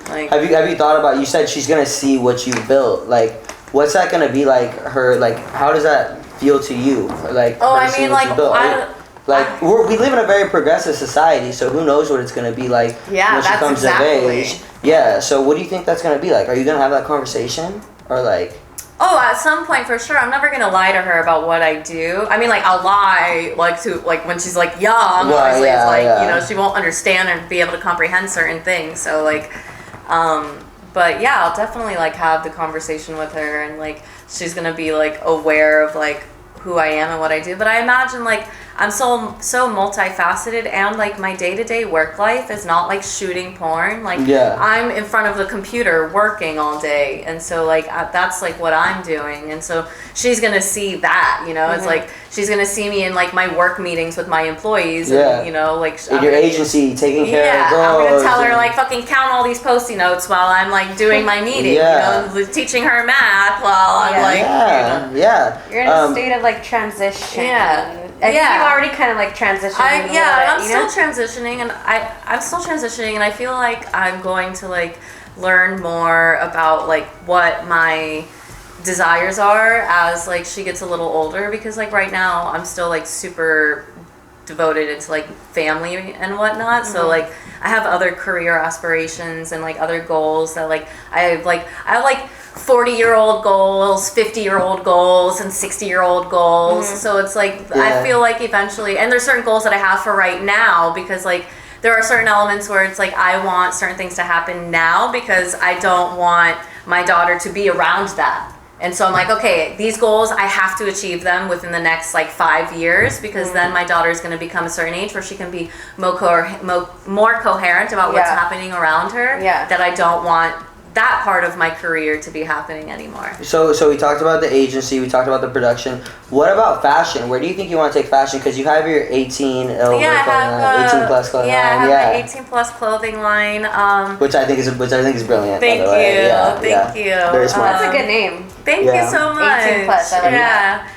Like, have you thought about? You said she's gonna see what you built. Like, what's that gonna be like? Her like, how does that feel to you? Like, oh, her I seeing mean, what like, you built? We live in a very progressive society, so who knows what it's gonna be like when she comes of age. Yeah. So what do you think that's gonna be like? Are you gonna have that conversation or like? Oh, at some point for sure. I'm never gonna lie to her about what I do. I mean, like I'll lie like when she's like young. Obviously, it's like you know she won't understand and be able to comprehend certain things. So like, but yeah, I'll definitely like have the conversation with her and like she's gonna be like aware of like who I am and what I do. But I imagine like I'm so multifaceted and like my day-to-day work life is not like shooting porn. Like I'm in front of the computer working all day, and so like that's like what I'm doing, and so she's gonna see that, you know. It's like she's gonna see me in like my work meetings with my employees and you know like in your agency taking care of girls. I'm gonna tell her like fucking count all these Post-it notes while I'm like doing my meeting, you know, teaching her math while I'm like you're in a state of like transition. I think you've already kind of like transitioned. I'm still transitioning, and I'm still transitioning, and I feel like I'm going to like learn more about like what my desires are as like she gets a little older, because like right now I'm still like super devoted into like family and whatnot. So like I have other career aspirations and like other goals that like I have like 40-year-old goals, 50-year-old goals, and 60-year-old goals. So it's like I feel like eventually, and there's certain goals that I have for right now, because like there are certain elements where it's like I want certain things to happen now because I don't want my daughter to be around that. And so I'm like, okay, these goals, I have to achieve them within the next like 5 years, because then my daughter is going to become a certain age where she can be more coherent about what's happening around her. That I don't want that part of my career to be happening anymore. So we talked about the agency, we talked about the production. What about fashion? Where do you think you want to take fashion? Because you have your 18 over 18 plus clothing line. I have my 18 plus clothing line. Which I think is brilliant. Thank you. Thank you. Very smart. That's a good name. Thank you so much. 18 plus. I like that.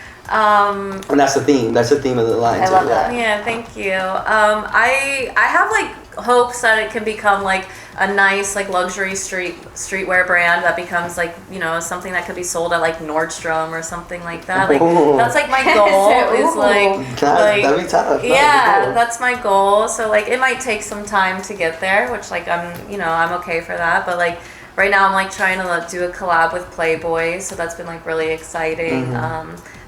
And that's the theme. That's the theme of the line. I love that. Yeah, thank you. I have like hopes that it can become like a nice like luxury streetwear brand that becomes like, you know, something that could be sold at like Nordstrom or something like that. Like that's like my goal is like that'd be tough. That's my goal. So like it might take some time to get there, which like I'm okay for that, but like right now I'm like trying to do a collab with Playboy, so that's been like really exciting.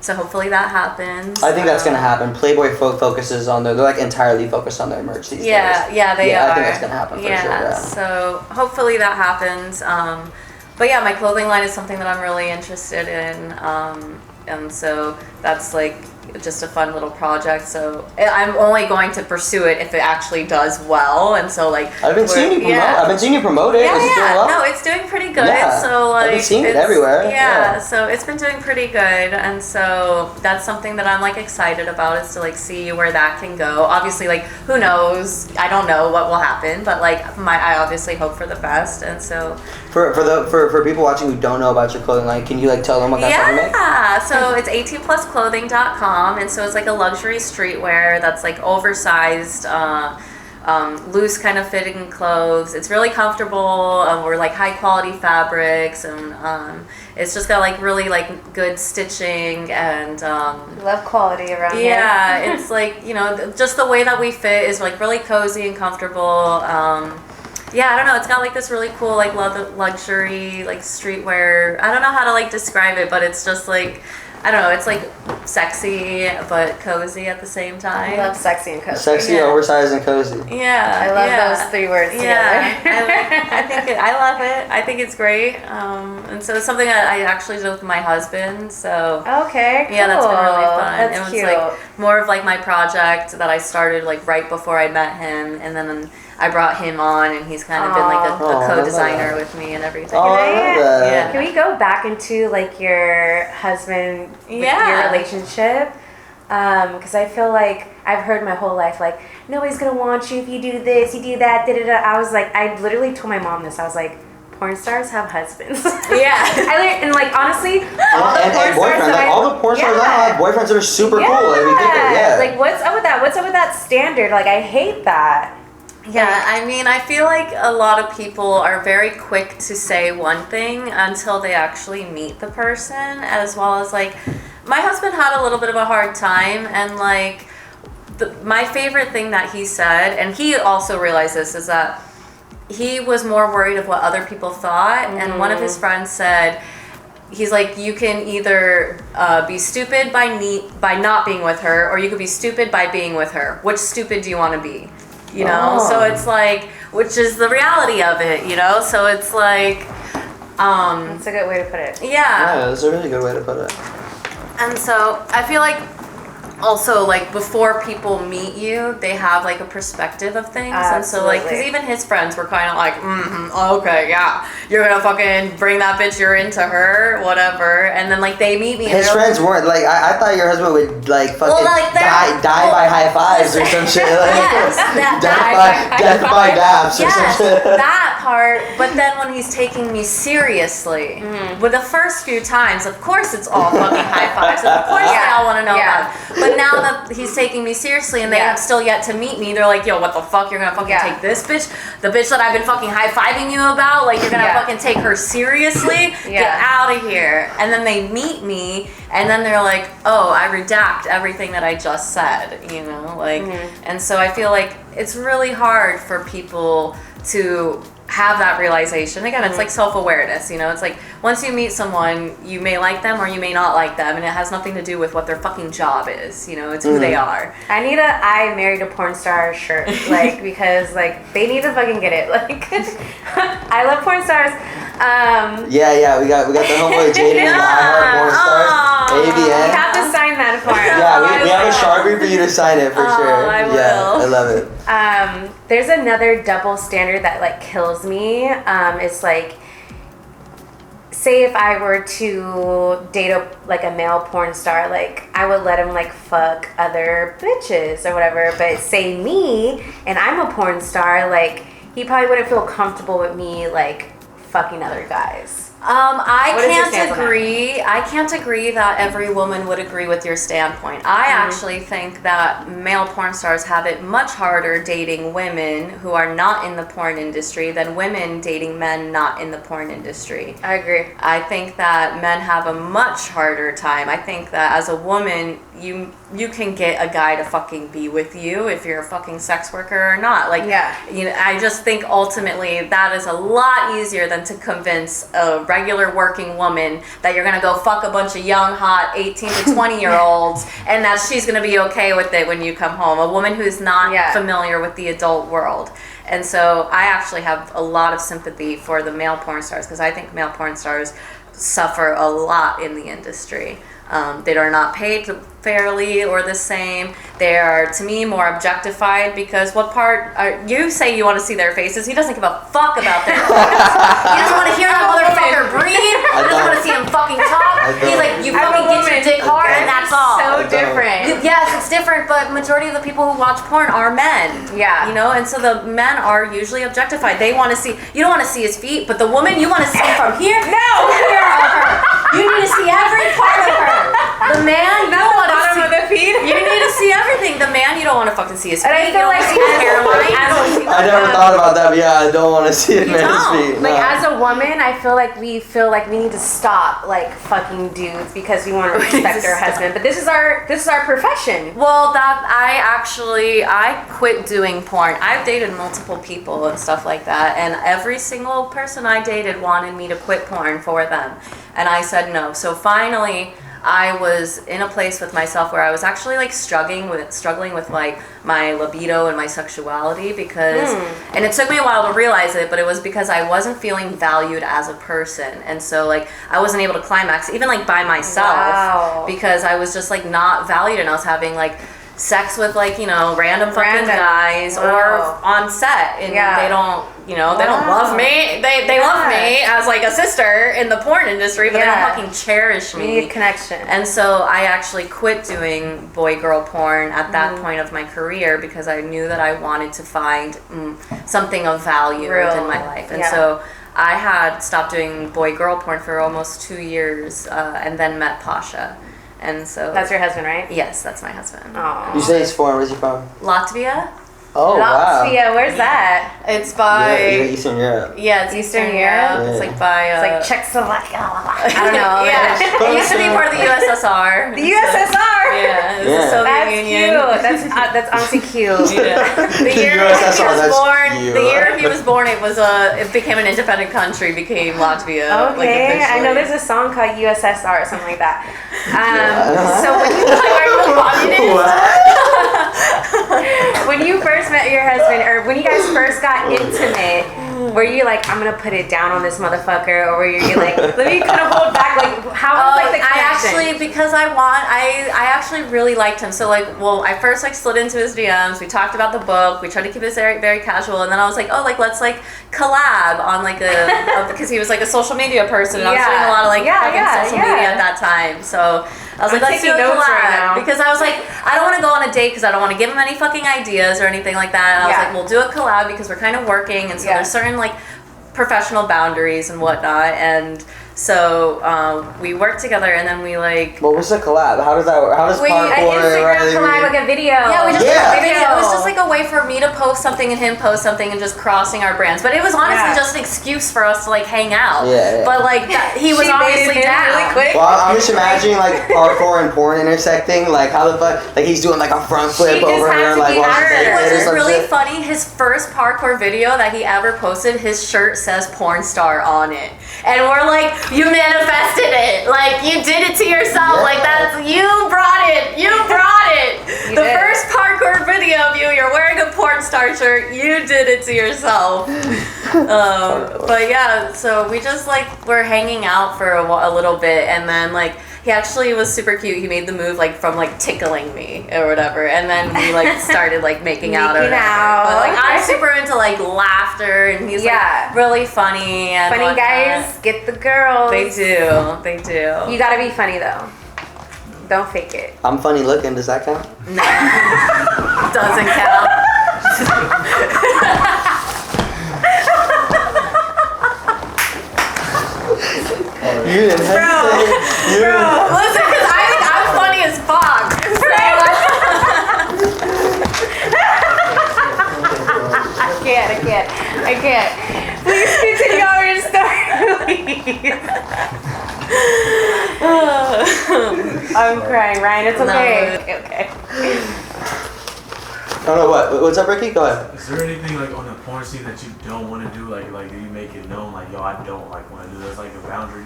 So hopefully that happens. I think that's gonna happen. Playboy focuses on they're like entirely focused on their merch these days. They are. I think that's gonna happen for sure. Yeah. So hopefully that happens. But yeah, my clothing line is something that I'm really interested in, and so that's like just a fun little project. So I'm only going to pursue it if it actually does well. And so like I've been seeing you promote it. Yeah, Is it doing well? No, it's doing pretty good. Yeah. So like I've been seeing it everywhere. Yeah, so it's been doing pretty good, and so that's something that I'm like excited about, is to like see where that can go. Obviously, like who knows? I don't know what will happen, but like I obviously hope for the best, and so for people watching who don't know about your clothing line, can you like tell them what kind of stuff you make? Yeah, so it's 18plusclothing.com. And so it's like a luxury streetwear that's like oversized, loose kind of fitting clothes. It's really comfortable. We're like high quality fabrics, and it's just got like really like good stitching and love quality around here. Yeah, it's like, you know, just the way that we fit is like really cozy and comfortable. Yeah, I don't know. It's got like this really cool like luxury like streetwear. I don't know how to like describe it, but it's just like, I don't know, it's like sexy but cozy at the same time. I love sexy and cozy. Sexy, oversized, and cozy. Yeah. I love those 3 words together. I love it. I think it's great. And so it's something that I actually did with my husband. So okay, cool. Yeah, that's been really fun. That's it was cute. like more of like my project that I started like right before I met him, and then I brought him on, and he's kind of been like a co-designer with me and everything. Can we go back into like your husband, your relationship? Because I feel like I've heard my whole life like, nobody's gonna want you if you do this, you do that, da da da. I was like, I literally told my mom this. I was like, porn stars have husbands. Yeah. And like honestly, all the and porn stars boyfriends. that Like all the porn stars I have boyfriends that are super cool. Like, we think Like what's up with that? What's up with that standard? Like I hate that. Yeah, I mean, I feel like a lot of people are very quick to say one thing until they actually meet the person, as well as like, my husband had a little bit of a hard time, and like, my favorite thing that he said, and he also realized this, is that he was more worried of what other people thought, and one of his friends said, he's like, you can either be stupid by not being with her, or you could be stupid by being with her. Which stupid do you want to be? You know, so it's like, which is the reality of it, you know? So it's like, That's a good way to put it. Yeah, that's a really good way to put it. And so I feel like also, like, before people meet you, they have like a perspective of things. And so like, because even his friends were kind of like, okay, yeah, you're gonna fucking bring that bitch, you're into her, whatever. And then like, they meet me. His friends weren't like, I thought your husband would like fucking die by high fives or some shit. Like, yes, death by daps or some shit. That part. But then when he's taking me seriously, with the first few times, of course it's all fucking high fives. Of course they all want to know about it. But now that he's taking me seriously and they have still yet to meet me, they're like, yo, what the fuck? You're gonna fucking take this bitch? The bitch that I've been fucking high-fiving you about? Like, you're gonna fucking take her seriously? Get out of here. And then they meet me, and then they're like, oh, I redact everything that I just said, you know? Like, and so I feel like it's really hard for people to have that realization. Again, it's like self-awareness, you know? It's like, once you meet someone, you may like them or you may not like them, and it has nothing to do with what their fucking job is, you know? It's who they are. I need I married a porn star shirt, like, because, like, they need to fucking get it. Like, I love porn stars. Yeah, we got the homeboy Jaden, I heart porn stars, ABN. You have to sign that for him. Yeah, we have a Sharpie for you to sign it for sure. I will. Yeah, I love it. There's another double standard that like kills me. It's like, say if I were to date a male porn star, like I would let him like fuck other bitches or whatever. But say me and I'm a porn star, like he probably wouldn't feel comfortable with me like fucking other guys. I can't agree that every woman would agree with your standpoint. I actually think that male porn stars have it much harder dating women who are not in the porn industry than women dating men not in the porn industry. I agree. I think that men have a much harder time. I think that as a woman, you can get a guy to fucking be with you if you're a fucking sex worker or not. Like, you know, I just think ultimately that is a lot easier than to convince a regular working woman that you're gonna go fuck a bunch of young, hot 18 to 20-year-olds and that she's gonna be okay with it when you come home. A woman who's not familiar with the adult world. And so I actually have a lot of sympathy for the male porn stars, because I think male porn stars suffer a lot in the industry. They are not paid fairly or the same. They are, to me, more objectified, because what part you say you want to see their faces? He doesn't give a fuck about their faces. He doesn't want to hear that motherfucker breathe. He doesn't want to see him fucking talk. He's like, you fucking get your dick hard and that's all. So different. Yes, it's different, but majority of the people who watch porn are men. Yeah. You know, and so the men are usually objectified. They want to see, you don't want to see his feet, but the woman, you want to see from here to here of her. You need to see every part of her. The man, you don't want to see of the feet. You need to see everything. The man, you don't want to fucking see his feet. And I feel like see his hairline. I never thought about that, but yeah, I don't want to see a man's feet. Like, as a woman, I feel like we need to stop like fucking dudes because we want to respect our husband. But this is our profession. Well, I quit doing porn. I've dated multiple people and stuff like that, and every single person I dated wanted me to quit porn for them, and I said no. So finally, I was in a place with myself where I was actually like struggling with like my libido and my sexuality, because and it took me a while to realize it, but it was because I wasn't feeling valued as a person, and so like I wasn't able to climax even like by myself because I was just like not valued, and I was having like sex with like, you know, random fucking guys or on set, and they don't, you know, they don't love me. They love me as like a sister in the porn industry, but they don't fucking cherish me. You need connection. And so I actually quit doing boy-girl porn at that point of my career, because I knew that I wanted to find something of value in my life. And so I had stopped doing boy-girl porn for almost 2 years, and then met Pasha. And so... That's your husband, right? Yes, that's my husband. Oh. You say he's foreign. Where's he from? Latvia? Oh, wow. Latvia, where's that? It's by... Yeah, Eastern Europe. Yeah, it's Eastern Europe. It's like by... It's like Czechoslovakia. I don't know. Yeah, it used to be part of the USSR. The USSR? Yeah, it was the Soviet That's Union. cute. That's honestly cute. Yeah. The year USSR, that's you. the year he was born, it became an independent country, became Latvia. Okay, like, I know there's a song called USSR or something like that. So when you Are you a communist? when you first met your husband, or when you guys first got intimate, were you like, I'm gonna put it down on this motherfucker, or were you like, let me kind of hold back? Like, how was like the connection? Because I actually really liked him. So like, well, I first like slid into his DMs. We talked about the book. We tried to keep it very, very casual, and then I was like, oh, like let's like collab on like because he was like a social media person, and I was doing a lot of like social media at that time. So I was like, let's do a collab right because I was like, I don't want to go on a date because I don't want to give him any fucking ideas or anything like that. And I was like, we'll do a collab because we're kind of working, and so there's certain like professional boundaries and whatnot, and so we worked together, and then we like. What was the collab? How does that work? How does parkour? Instagram collab, like a video. Yeah, we just did a video. It was just like a way for me to post something and him post something and just crossing our brands. But it was honestly just an excuse for us to like hang out. Yeah. But like he was obviously down. Really quick. Well, I'm just imagining like parkour and porn intersecting. Like how the fuck? Like he's doing like a front flip over her, like while she's It naked or was some really shit. funny. His first parkour video that he ever posted, his shirt says porn star on it. And we're like, you manifested it. Like, you did it to yourself. Yeah. Like, you brought it. You brought it. The first parkour video of you're wearing a porn star shirt. You did it to yourself. But yeah, so we just like, were hanging out for a little bit. And then like, he actually was super cute. He made the move like from like tickling me or whatever, and then we like started like making out or whatever. But like I'm super into like laughter, and he's like really funny and funny guys get the girls. They do. You gotta be funny though. Don't fake it. I'm funny looking. Does that count? No, doesn't count. You didn't hesitate. Listen, because I think I'm funny as fuck. I can't. Please continue on your story, please. I'm crying, Ryan. It's okay. Okay. Oh no, what's up, Ricky? Go ahead. Is there anything like on the porn scene that you don't want to do? Like you make it known, like, yo, I don't like want to do this, like a boundary?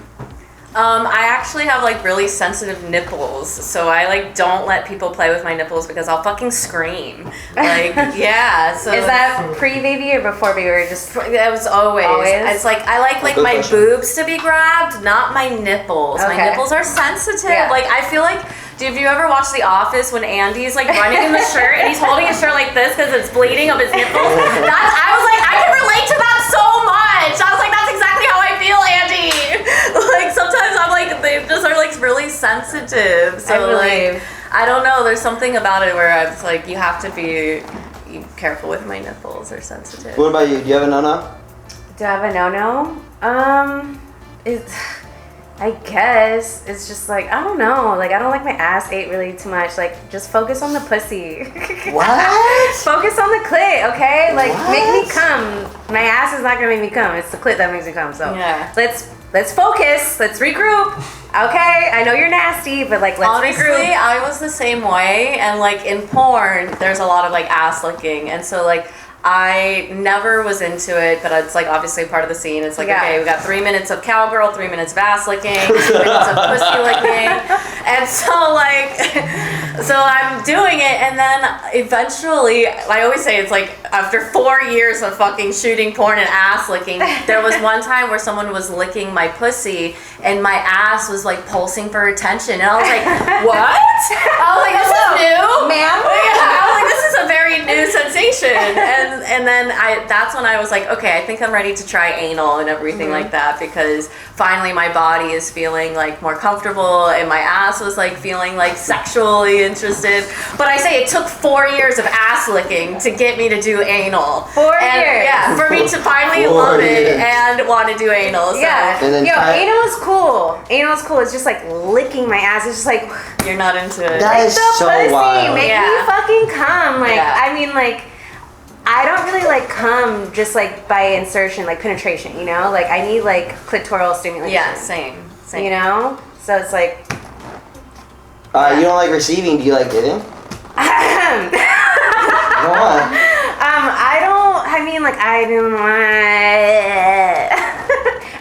I actually have like really sensitive nipples, so I like don't let people play with my nipples because I'll fucking scream. Like, yeah. So is that pre-baby or before baby, or just? It was always. It's like I like my boobs to be grabbed, not my nipples. Okay. My nipples are sensitive. Yeah. Like I feel like. Have you ever watched The Office when Andy's like running in the shirt and he's holding his shirt like this because it's bleeding of his nipples? I was like, I can relate to that so much. I was like, that's exactly how I feel, Andy. Like sometimes I'm like, they just are like really sensitive. So like, I don't know. There's something about it where I was like, you have to be careful with my nipples. They're sensitive. What about you? Do you have a no-no? Do I have a no-no? I guess it's just like, I don't know, like I don't like my ass ate really too much. Like just focus on the pussy. What? Focus on the clit, okay? Like make me come. My ass is not gonna make me come. It's the clit that makes me come. So yeah. Let's focus. Let's regroup. Okay, I know you're nasty, but like let's Honestly, regroup. I was the same way, and like in porn, there's a lot of like ass licking, and so like I never was into it, but it's like obviously part of the scene. It's like, okay, we got 3 minutes of cowgirl, 3 minutes of ass licking, 3 minutes of pussy licking. And so like, so I'm doing it, and then eventually, I always say it's like after 4 years of fucking shooting porn and ass licking, there was one time where someone was licking my pussy, and my ass was like pulsing for attention. And I was like, what? I was like, this is new? Ma'am? Yeah, I was like, this is a very very new sensation. And then that's when I was like, okay, I think I'm ready to try anal and everything like that, because finally my body is feeling like more comfortable and my ass was like feeling like sexually interested. But I say it took 4 years of ass licking to get me to do anal. 4 years. Yeah, for me to finally 4 love it years. and want to do anal. So Yeah. And then anal is cool. Anal is cool. It's just like licking my ass. It's just like you're not into it. That is the so pussy. wild. Make Yeah. me fucking come. Like Yeah. I mean, like I don't really like come just like by insertion, like penetration. You know, like I need like clitoral stimulation. Yeah, same. You know, so it's like. You don't like receiving? Do you like giving? Go on. I don't. I mean, like I don't want.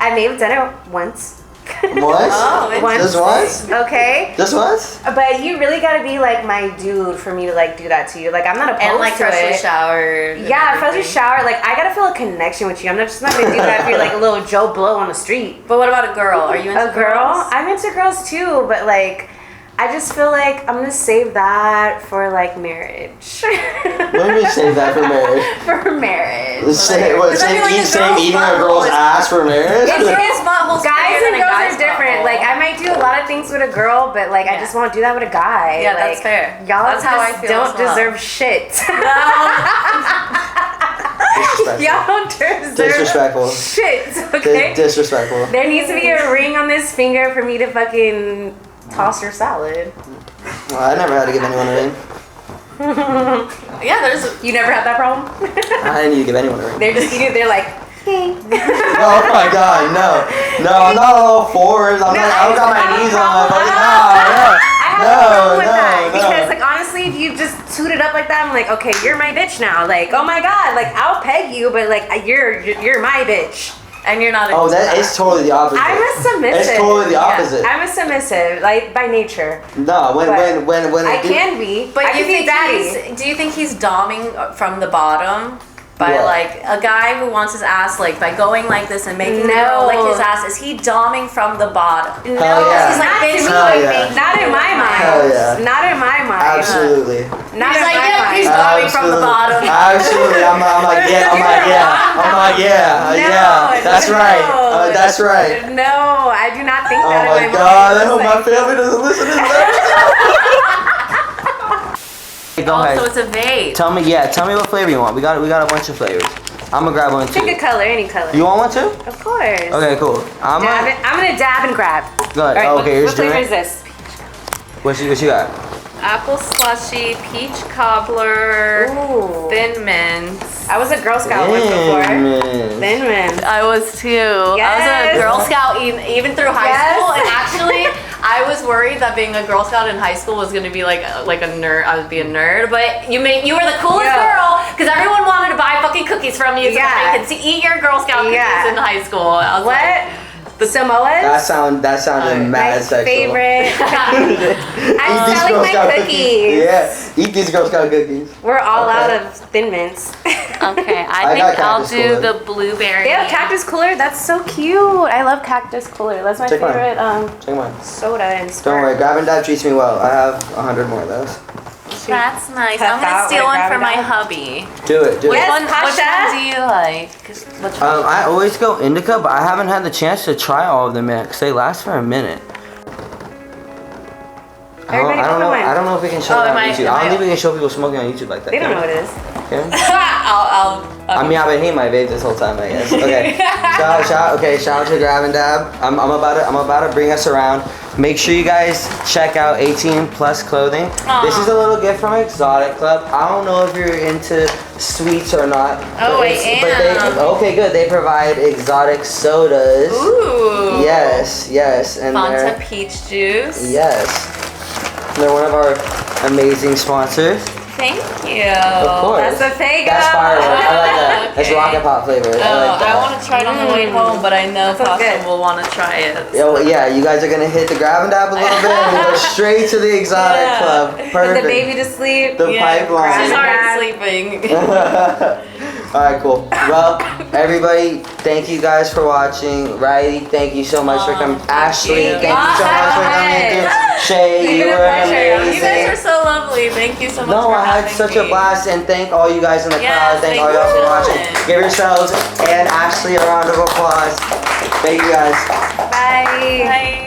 I may have done it once. Once? Oh, Once. Just once? Okay. Just once? But you really gotta be like my dude for me to like do that to you. Like I'm not opposed And like to freshly it. showered. Yeah, freshly showered. Like I gotta feel a connection with you. I'm just not gonna do that if you're like a little Joe Blow on the street. But what about a girl? Are you into A girl? girls? I'm into girls too, but like I just feel like I'm gonna save that for like marriage. What do you mean save that for marriage? For marriage. Save Because I feel like a girl's eating a butthole girl's is- ass for marriage? A girl's butthole's Guys bigger and than a girls guy's are different. butthole. Like I might do a lot of things with a girl, but like I Yeah. just won't do that with a guy. Yeah, like, that's fair. Y'all That's how I just feel don't as well. deserve shit. Disrespectful. Y'all don't deserve Disrespectful. shit. Okay. Disrespectful. There needs to be a ring on this finger for me to fucking toss your salad. Well, I never had to give anyone a ring. Yeah, there's. You never had that problem? I didn't need to give anyone a ring. They're just eating. They're like. Oh my god, no. No, I'm not on all fours. I don't got my knees on my fucking. I have a problem with that no. because, like, honestly, if you just toot it up like that, I'm like, okay, you're my bitch now. Like, oh my god, like I'll peg you, but like you're my bitch. And you're not. Oh, that is totally the opposite. I'm a submissive. It's totally the opposite. I'm a submissive, like by nature. No, when I can be, But I you can be think daddy. do you think he's doming from the bottom? By What? like a guy who wants his ass licked by going like this and making the No. girl lick his ass, is he doming from the bottom? No, Hell yeah. He's like, not bitch, to me. Hell yeah. Not in my mind. Hell yeah. Not in my mind. Absolutely. Not He's in like, my yeah, mind. he's doming from the bottom. Absolutely. I'm like, yeah. No, Yeah. That's no. right. That's right. No, I do not think Oh that my in my god, I mind. hope my family doesn't listen to this. Go Oh, ahead. so it's a vape. Tell me what flavor you want. We got a bunch of flavors. I'm gonna grab one too. Pick a color, any color. You want one too? Of course. Okay, cool. I'm gonna dab and grab. Go ahead. All right, Okay, what here's flavor is Jimmy. this? What you got? Apple slushy, peach cobbler, Ooh. thin mint. I was a Girl Scout once before. Thin Thin Mint. I was too. I Yes. was a Girl Scout even through high Yes. school, and actually, I was worried that being a Girl Scout in high school was going to be like a nerd. I would be a nerd, but you were the coolest Yeah. girl because everyone wanted to buy fucking cookies from you so Yeah. that they could eat your Girl Scout cookies Yeah. in high school. I was What? like, The Samoas? That sounded My mad sexual. favorite. Eat I'm these selling Girl my Scout cookies. Yeah, eat these Girl Scout cookies. We're all Okay. out of Thin Mints. okay, I I got think I'll Cactus do Cooler. the blueberry. They have Cactus Cooler. That's so cute. I love Cactus Cooler. That's my Take mine. favorite Take one. soda and Don't worry, Grab and Dab treats me well. I have 100 more of those. That's nice. Cut I'm gonna out steal like one for my Rabbit hubby. Do it. Which Yes, one? Which Pasha. one do you like? Which one? I always go indica, but I haven't had the chance to try all of them yet because they last for a minute. Everybody I don't open know. mine. I don't know if we can show Oh, that am on I- YouTube. am I don't I- think we can show people smoking on YouTube like that. They don't know what it is. Can we? I'll I mean, I've been hating my vape this whole time, I guess. Okay. Shout out to Grab and Dab. I'm about to bring us around. Make sure you guys check out 18 Plus Clothing. This is a little gift from Exotic Club. I don't know if you're into sweets or not. Oh, but I am. Okay, good. They provide exotic sodas. Ooh. Yes, and Fanta they're peach juice. yes, they're one of our amazing sponsors. Thank you. Of course. That's a Fago. That's firework. I like that. That's Okay. rocket pop flavor. I like that. I want to try it on the way home, but I know That sounds Pasha good. will want to try it. Yo, yeah, you guys are gonna hit the Grab and Dab a little bit and go straight to the Exotic Yeah. Club. Put Perfect. the baby to sleep. The She's pipeline. Grab already and sleeping. Alright, cool. Well, everybody, thank you guys for watching. Riley, thank you so much for coming. Ashley, thank you so much for coming. Shay, you were amazing. You guys are so lovely. Thank you so much No, for I had having such me. a blast, and thank all you guys in the crowd. Thank all y'all for watching. Give yourselves and Ashley a round of applause. Thank you guys. Bye. Bye.